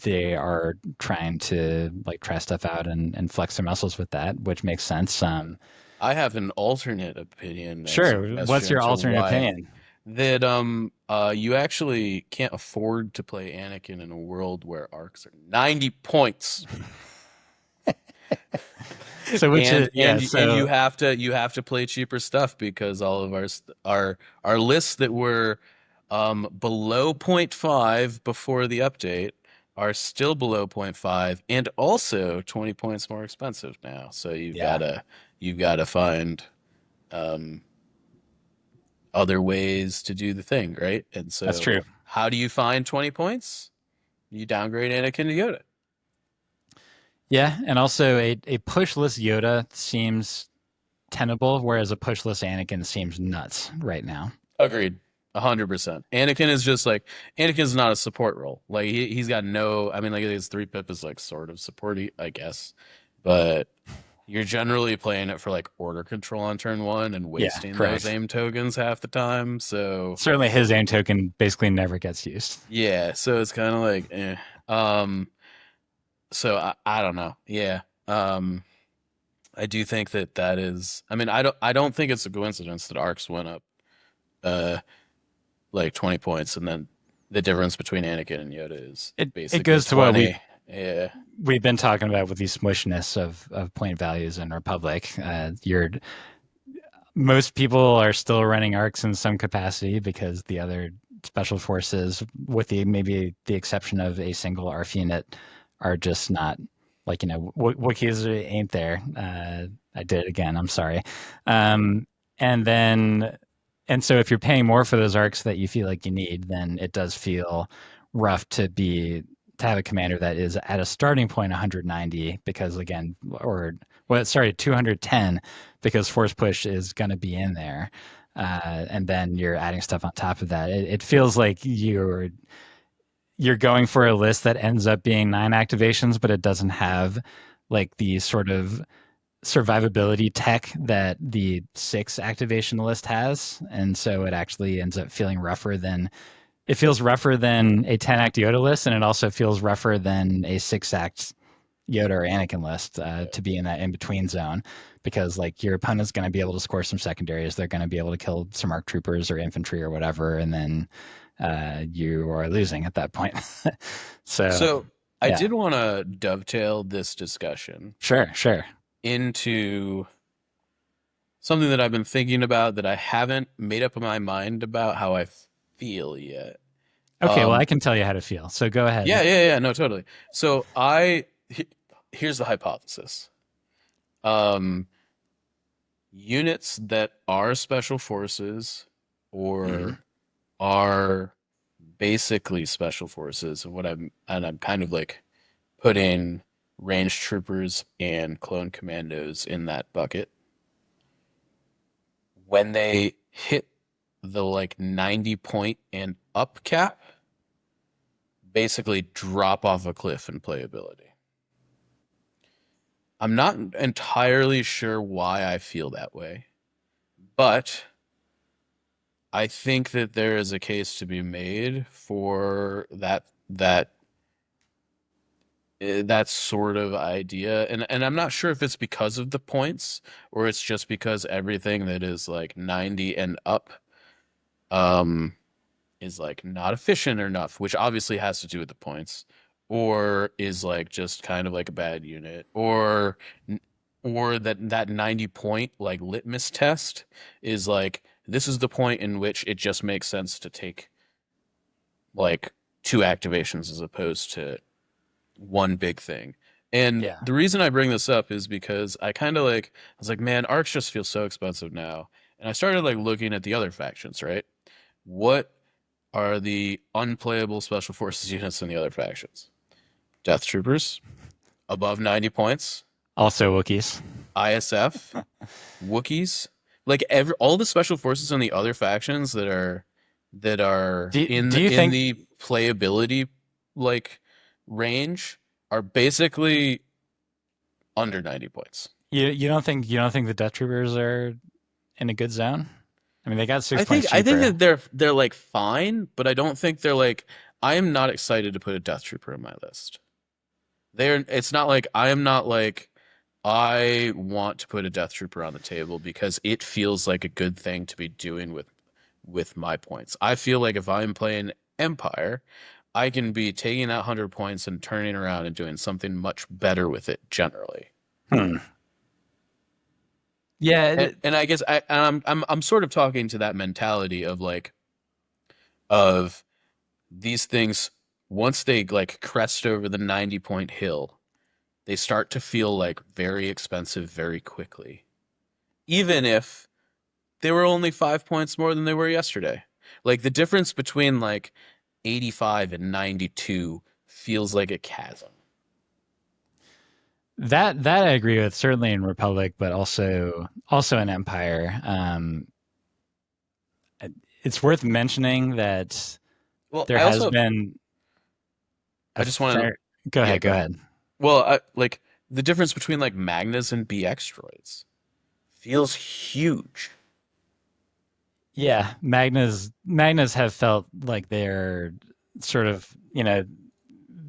they are trying to like try stuff out and flex their muscles with that, which makes sense. I have an alternate opinion and Sure. What's suggestion your to alternate why opinion? that you actually can't afford to play Anakin in a world where arcs are 90 points. So which is yeah. And So you have to play cheaper stuff because all of our lists that were below point 0.5 before the update are still below point 0.5 and also 20 points more expensive now. So yeah, you've got to find um other ways to do the thing, right? And that's so true. how do you find 20 points? You downgrade Anakin to Yoda. Yeah, and also a pushless Yoda seems tenable, whereas a pushless Anakin seems nuts right now. Agreed. 100%. Anakin is just like Anakin's not a support role. Like he's got no. I mean, like his three pip is like sort of supporty, I guess, but you're generally playing it for like order control on turn one and Yeah, wasting those correct. aim tokens half the time. So Certainly, his aim token basically never gets used. yeah, so it's kind of like, um, so I don't know. Yeah, I do think that that is. I mean, I don't think it's a coincidence that arcs went up. Uh, like 20 points, and then the difference between Anakin and Yoda is It basically goes to what 20. Yeah. we've been talking about with these smushness of point values in Republic. You're most people are still running arcs in some capacity because the other special forces, with the maybe the exception of a single ARF unit, are just not like Wookiees ain't there. I did it again. I'm sorry. And then and so if you're paying more for those arcs that you feel like you need, then it does feel rough to have a commander that is at a starting point 190 because again or well sorry 210 because force push is going to be in there, and then you're adding stuff on top of that. It feels like you're going for a list that ends up being 9 activations, but it doesn't have like the sort of survivability tech that the 6 activation list has, and so it actually ends up feeling rougher than it feels rougher than a 10 act Yoda list, and it also feels rougher than a 6 act Yoda or Anakin list Yeah. to be in that in between zone, because like your opponent's going to be able to score some secondaries, they're going to be able to kill some arc troopers or infantry or whatever, and then you are losing at that point. So So I yeah, did want to dovetail this discussion sure. into something that I've been thinking about that I haven't made up my mind about how I feel yet. Okay, well I Um, can tell you how to feel. So go ahead. no, totally. So here's the hypothesis. Um, Units that are special forces Mhm. or are basically special forces, and I'm kind of like putting range troopers and clone commandos in that bucket. When they hit the like 90 point and up cap, basically drop off a cliff in playability. I'm not entirely sure why I feel that way, but I think that there is a case to be made for that sort of idea, and I'm not sure if it's because of the points or it's just because everything that is like 90 and up um is like not efficient enough, which obviously has to do with the points, or is like just kind of like a bad unit, or that 90 point like litmus test is like this is the point in which it just makes sense to take like two activations as opposed to one big thing. And Yeah. the reason I bring this up is because I kind of like I was like, man, arcs just feel so expensive now. And I started like looking at the other factions, right? What are the unplayable special forces units in the other factions? Death Troopers, above 90 points, Also Wookiees. ISF, Wookiees, like all the special forces in the other factions that are Do you in think the playability like range are basically under 90 points. you don't think the Death Troopers are in a good zone? I mean, they got six I points think I think cheaper. that they're like fine, but I don't think they're like I am not excited to put a Death Trooper in my list. They're it's not like I am not like I want to put a Death Trooper on the table because it feels like a good thing to be doing with my points. I feel like if I'm playing Empire, I can be taking that 100 points and turning around and doing something much better with it generally. Hmm. Yeah, And I guess I'm sort of talking to that mentality of like of these things once they like crest over the 90 point hill, they start to feel like very expensive very quickly. Even if they were only 5 points more than they were yesterday. Like the difference between like 85 and 92 feels like a chasm. that I agree with. Certainly in Republic, but also in Empire. It's worth mentioning that Well, there I has also been a I just want to fair. Go yeah, ahead. go Go ahead. ahead. Well, like the difference between like Magnas and BX droids feels huge. Yeah, Magnas have felt like they're sort of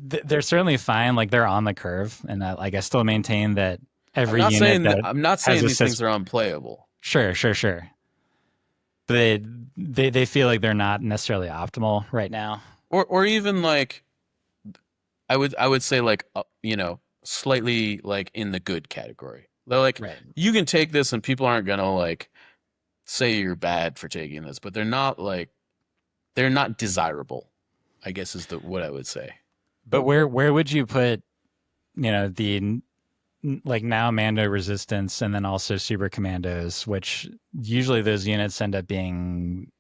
they're certainly fine. Like they're on the curve, and like I still maintain that every unit that I'm not has saying a these sys. things are unplayable. Sure. But they feel like they're not necessarily optimal right now. Or even like I would say like slightly like in the good category. They're like Right. you can take this and people aren't gonna like say you're bad for taking this, but they're not desirable, I guess is the what I would say. But where would you put the like now Mando Resistance and then also Super Commandos, which usually those units end up being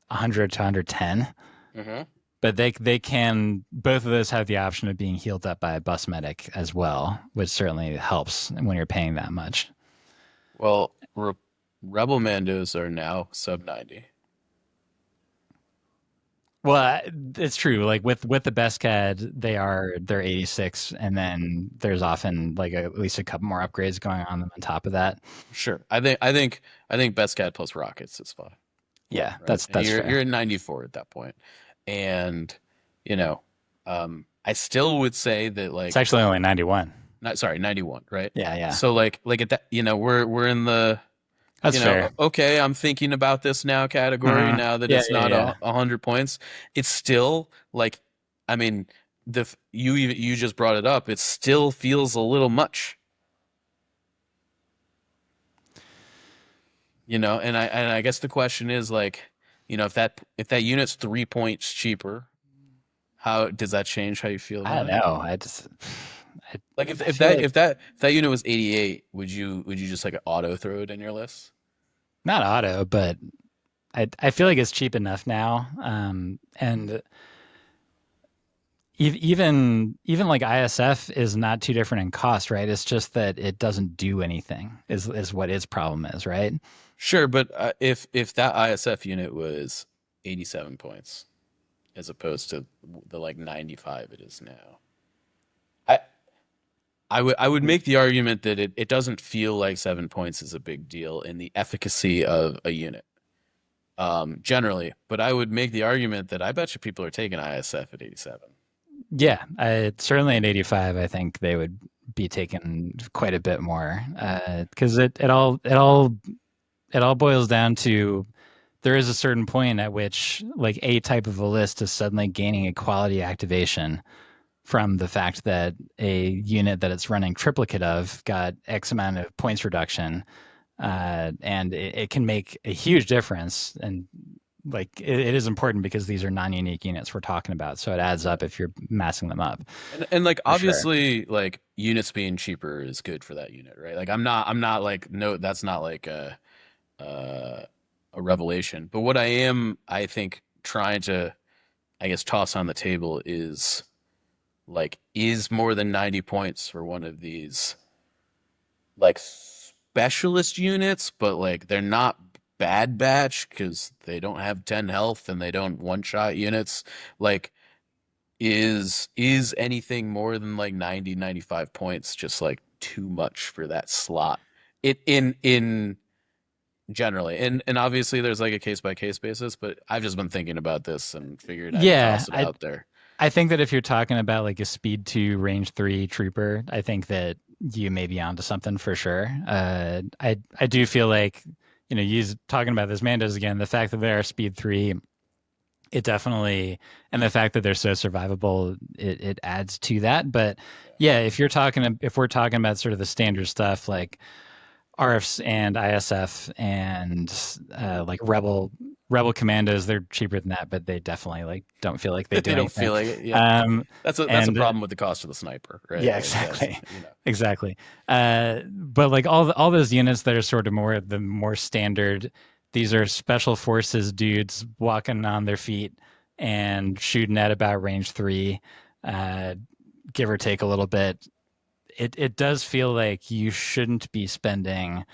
100 to 110. Hmm. But they can both of those have the option of being healed up by a bus medic as well, which certainly helps when you're paying that much. Well, Rebel Mandos are now sub 90. Well, it's true. Like with the best CAD, they're 86, and then there's often like at least a couple more upgrades going on top of that. Sure. I think Best Cat plus Rockets is fine. Yeah, Right? And that's you're fair. at 94 at that point. And you know, I still would say that It's like actually only 91. not sorry, 91, right? Yeah, So like at that, we're in the that's fair. okay, I'm thinking about this now category Hmm. now that Yeah, it's yeah, not yeah. 100 points. It's still like, I mean, you just brought it up. It still feels a little much, and I guess the question is like, if that unit's 3 points cheaper, how does that change how you feel I about don't it? know. Like I feel like if that unit was 88, would you just like auto throw it in your list? not auto, but I feel like it's cheap enough now, and even like ISF is not too different in cost, right? It's just that it doesn't do anything is what its problem is, right? Sure, but if that ISF unit was 87 points as opposed to the like 95 it is now, I I would make the argument that it doesn't feel like 7 points is a big deal in the efficacy of a unit, generally. But I would make the argument that I bet you people are taking ISF at 87. Yeah, certainly in 85, I think they would be taking quite a bit more because it all boils down to there is a certain point at which like a type of a list is suddenly gaining a quality activation from the fact that a unit that it's running triplicate of got X amount of points reduction, and it can make a huge difference. And like it is important because these are non-unique units we're talking about, so it adds up if you're massing them up And like for sure. obviously like units being cheaper is good for that unit, right? Like I'm not like no that's not like uh, a revelation. But what I am, I think, trying to, I guess, toss on the table is like, is more than 90 points for one of these like specialist units, but like they're not bad batch because they don't have 10 health and they don't one shot units. Like, is anything more than like 90, 95 points just like too much for that slot? It in generally, and obviously there's like a case by case basis, but I've just been thinking about this and figured I'd Yeah, toss it out there. I think that if you're talking about like a speed 2 range 3 trooper, I think that you may be onto something for sure. I do feel like you talking about this Mandos again, the fact that they are speed 3, it definitely, and the fact that they're so survivable, it adds to that. But Yeah. yeah, if we're talking about sort of the standard stuff like RFs and ISF and like Rebel Commandos, they're cheaper than that, but they definitely like don't feel like they do They don't anything. feel like it. Yeah, Um, that's a and problem with the cost of the sniper, right? yeah, Like that's exactly, exactly. But like all those units that are sort of more standard, these are special forces dudes walking on their feet and shooting at about range 3, uh, give or take a little bit. It does feel like you shouldn't be spending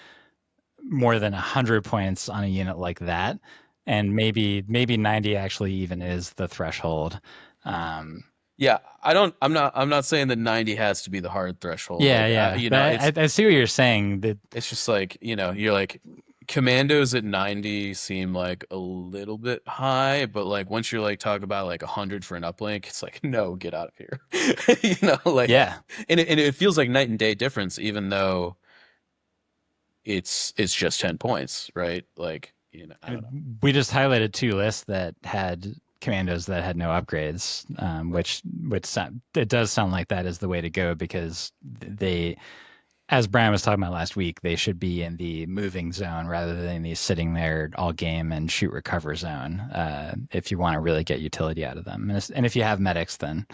more than 100 points on a unit like that, and maybe 90 actually even is the threshold. Um, yeah. I'm not saying that 90 has to be the hard threshold. yeah, Like yeah, you but know, it's I see what you're saying. That it's just like you're like commandos at 90 seem like a little bit high, but like once you're like talk about like 100 for an uplink, it's like no, get out of here. Like yeah, and it feels like night and day difference, even though it's just 10 points, right? Like I I don't know. mean, we just highlighted 2 lists that had commandos that had no upgrades, Right. it does sound like that is the way to go because they, as Brian was talking about last week, they should be in the moving zone rather than the sitting there all game and shoot recover zone. If you want to really get utility out of them, and if you have medics, then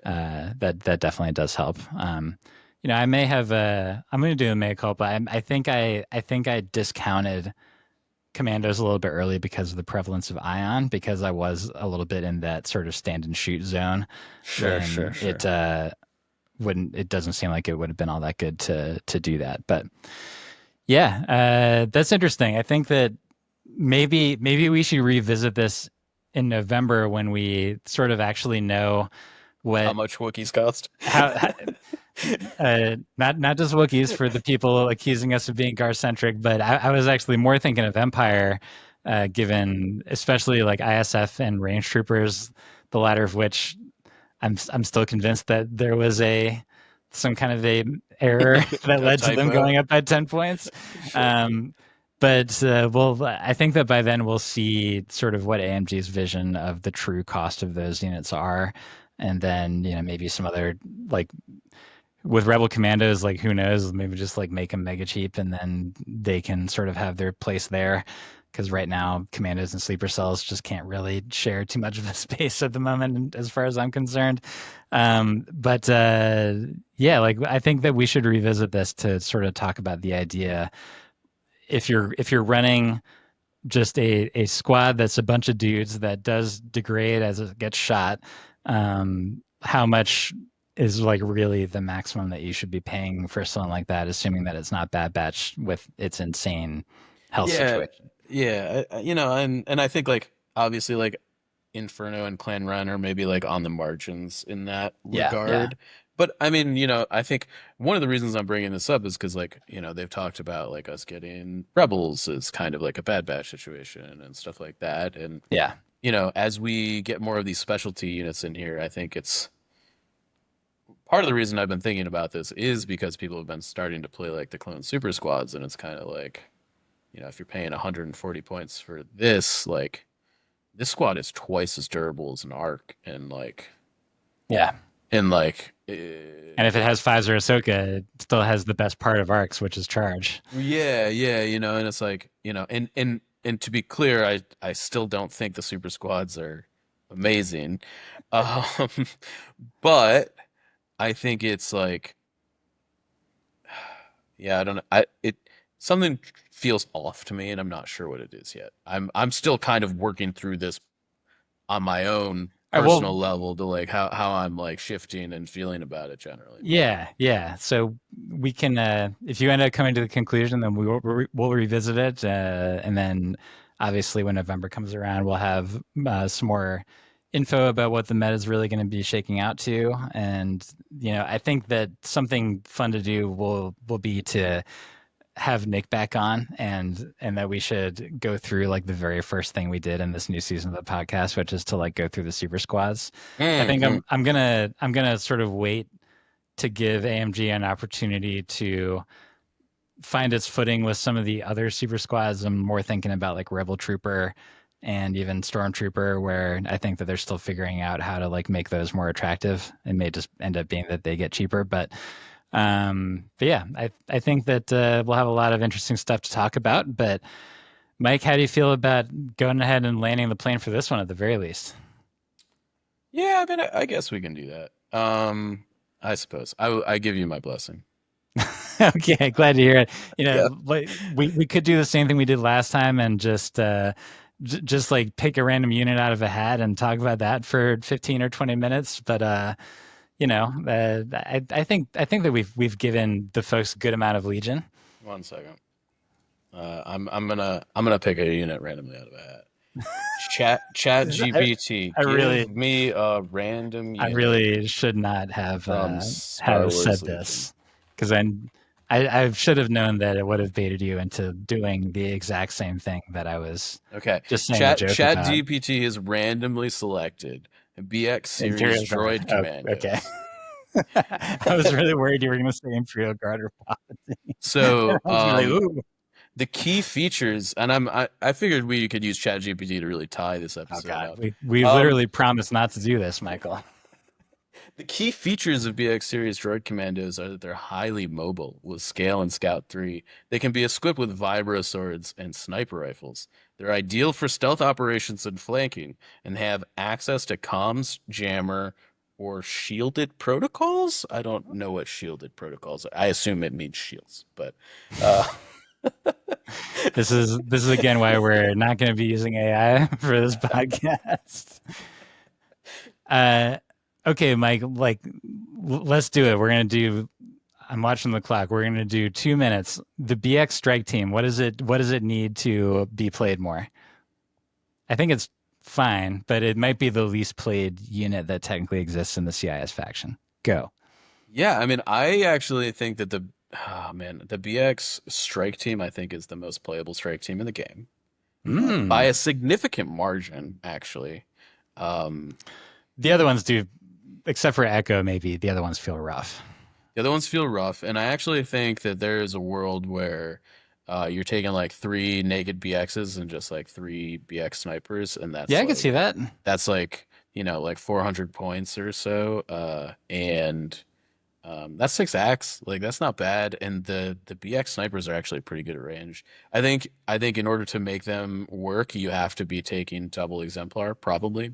that definitely does help. I may have I'm going to do a mea culpa. I think I discounted commandos a little bit early because of the prevalence of ion because I was a little bit in that sort of stand and shoot zone Sure, sure, when sure. it doesn't seem like it would have been all that good to do that. But yeah, that's interesting. I think that maybe we should revisit this in November when we sort of actually know How what much Wookiees cost? how not just Wookiees for the people accusing us of being Gar centric, but I was actually more thinking of Empire, given especially like ISF and range troopers, the latter of which I'm still convinced that there was some kind of a error that A led to them typo? going up by 10 points. Sure. Um, but I think that by then we'll see sort of what AMG's vision of the true cost of those units are, and then maybe some other like with Rebel Commandos, like who knows, maybe just like make them mega cheap, and then they can sort of have their place there. Because right now, Commandos and sleeper cells just can't really share too much of the space at the moment, as far as I'm concerned. But yeah, like I think that we should revisit this to sort of talk about the idea if you're running just a squad that's a bunch of dudes that does degrade as it gets shot, how much is like really the maximum that you should be paying for someone like that, assuming that it's not Bad Batch with its insane health Yeah, situation. yeah, you know, and I think like obviously like Inferno and Clan Run are maybe like on the margins in that Yeah, yeah, regard. But I mean, you know, I think one of the reasons I'm bringing this up is because like, you know, they've talked about like us getting Rebels as kind of like a Bad Batch situation and stuff like that. And, yeah, you know, as we get more of these specialty units in here, I think it's part of the reason I've been thinking about this is because people have been starting to play like the clone super squads, and it's kind of like, you know, if you're paying 140 points for this, like this squad is twice as durable as an arc, yeah. and like, And if it has Pfizer Ahsoka, it still has the best part of arcs, which is charge. yeah, yeah, you know, and it's like, you know, and to be clear, I still don't think the super squads are amazing, um, but I think it's like, yeah, I don't know, it something feels off to me, and I'm not sure what it is yet. I'm still kind of working through this on my own All right, well, personal level to like how I'm like shifting and feeling about it generally. But yeah, yeah. So we can, if you end up coming to the conclusion, then we'll revisit it, and then obviously when November comes around, we'll have some more info about what the meta is really going to be shaking out to. And I think that something fun to do will be to have Nick back on, and that we should go through like the very first thing we did in this new season of the podcast, which is to like go through the super squads. I think mm-hmm. I'm gonna sort of wait to give AMG an opportunity to find its footing with some of the other super squads. I'm more thinking about like Rebel Trooper and even Stormtrooper, where I think that they're still figuring out how to like make those more attractive. It may just end up being that they get cheaper, but yeah, I think that we'll have a lot of interesting stuff to talk about. But Mike, how do you feel about going ahead and landing the plane for this one at the very least? Yeah, I mean, I guess we can do that. I suppose I give you my blessing. Okay, glad to hear it. Yeah. Like we could do the same thing we did last time and just like pick a random unit out of a hat and talk about that for 15 or 20 minutes. But I think that we've given the folks a good amount of Legion. 1 second. I'm gonna pick a unit randomly out of a hat. Chat I, GPT, I give really me a random I unit really should not have from Star said Wars Legion. this because I should have known that it would have baited you into doing the exact same thing that I was Okay. just saying a Chat joke about. GPT has randomly selected BX series Imperial Guard. droid Oh, okay. commandos. I was really worried you were going to say Imperial Guard or Palpatine. I So, was really, ooh. the key features, and I figured we could use Chat GPT to really tie this Oh episode God, up. we Um, literally promised not to do this, Michael. the key features of BX series droid commandos are that they're highly mobile with scale and scout 3. They can be equipped with vibro swords and sniper rifles. They're ideal for stealth operations and flanking, and have access to comms, jammer, or shielded protocols. I don't know what shielded protocols are. I assume it means shields, but uh, This is again why we're not going to be using AI for this podcast. Uh, okay, Mike. Like, let's do it. We're gonna do. I'm watching the clock. We're gonna do 2 minutes. The BX strike team. What is it? What does it need to be played more? I think it's fine, but it might be the least played unit that technically exists in the CIS faction. Go. yeah, I mean, I actually think that the BX strike team I think is the most playable strike team in the game. By Mm. a significant margin, actually. Um, The other ones do, except for Echo. Maybe the other ones feel rough. the other ones feel rough, and I actually think that there is a world where you're taking like three naked BXs and just like three BX snipers, and Yeah, I can see that. that's like, you know, like 400 points or so, and that's 6 acts. Like that's not bad, and the BX snipers are actually pretty good at range. I think in order to make them work, you have to be taking double exemplar probably.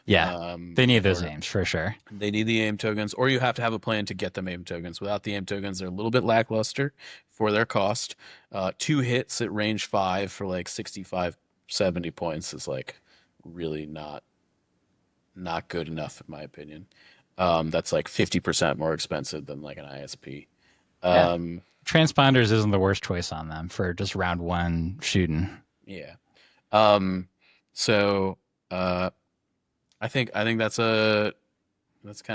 Yeah, they need In those order names for sure. They need the aim tokens, or you have to have a plan to get them aim tokens. Without the aim tokens, they're a little bit lackluster for their cost. 2 hits at range 5 for like 65 70 points is like really not good enough in my opinion. That's like 50% more expensive than like an ISP. Yeah. Um, Transponders isn't the worst choice on them for just round one shooting. yeah. Um, so uh, I think that's kind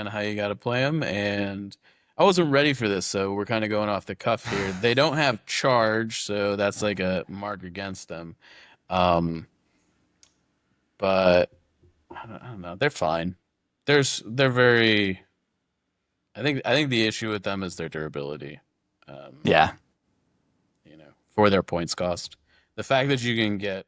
of how you got to play them. And I wasn't ready for this, so we're kind of going off the cuff here. They don't have charge, so that's like a mark against them. Um, but I don't know. They're fine. They're very. I think the issue with them is their durability. Um, Yeah. for their points cost. The fact that you can get,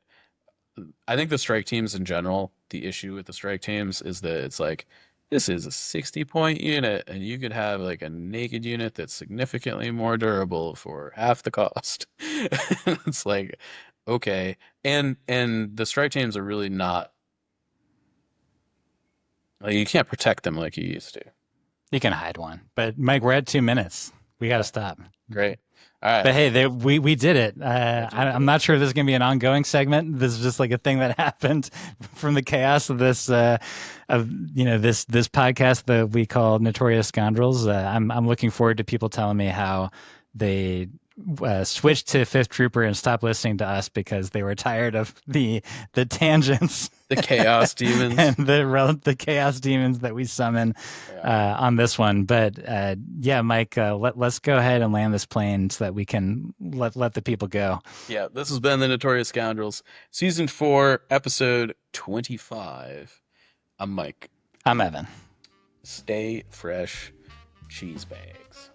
I think the strike teams in general, the issue with the strike teams is that it's like, this is a 60-point unit, and you could have like a naked unit that's significantly more durable for half the cost. It's like, okay. And the strike teams are really not like you can't protect them like you used to. You can hide one. But Mike, we're at 2 minutes. We got to Okay, stop. great. All right. But hey, we did it. Glad you I'm enjoyed. not sure if this is going to be an ongoing segment. This is just like a thing that happened from the chaos of this, this podcast that we call Notorious Scoundrels. I'm looking forward to people telling me how they switched to Fifth Trooper and stopped listening to us because they were tired of the tangents The Chaos and Demons. the chaos demons that we summon Yeah. on this one. But yeah, Mike, let's go ahead and land this plane so that we can let the people go. Yeah, this has been the Notorious Scoundrels, season 4, episode 25. I'm Mike. I'm Evan. Stay fresh, cheese bags.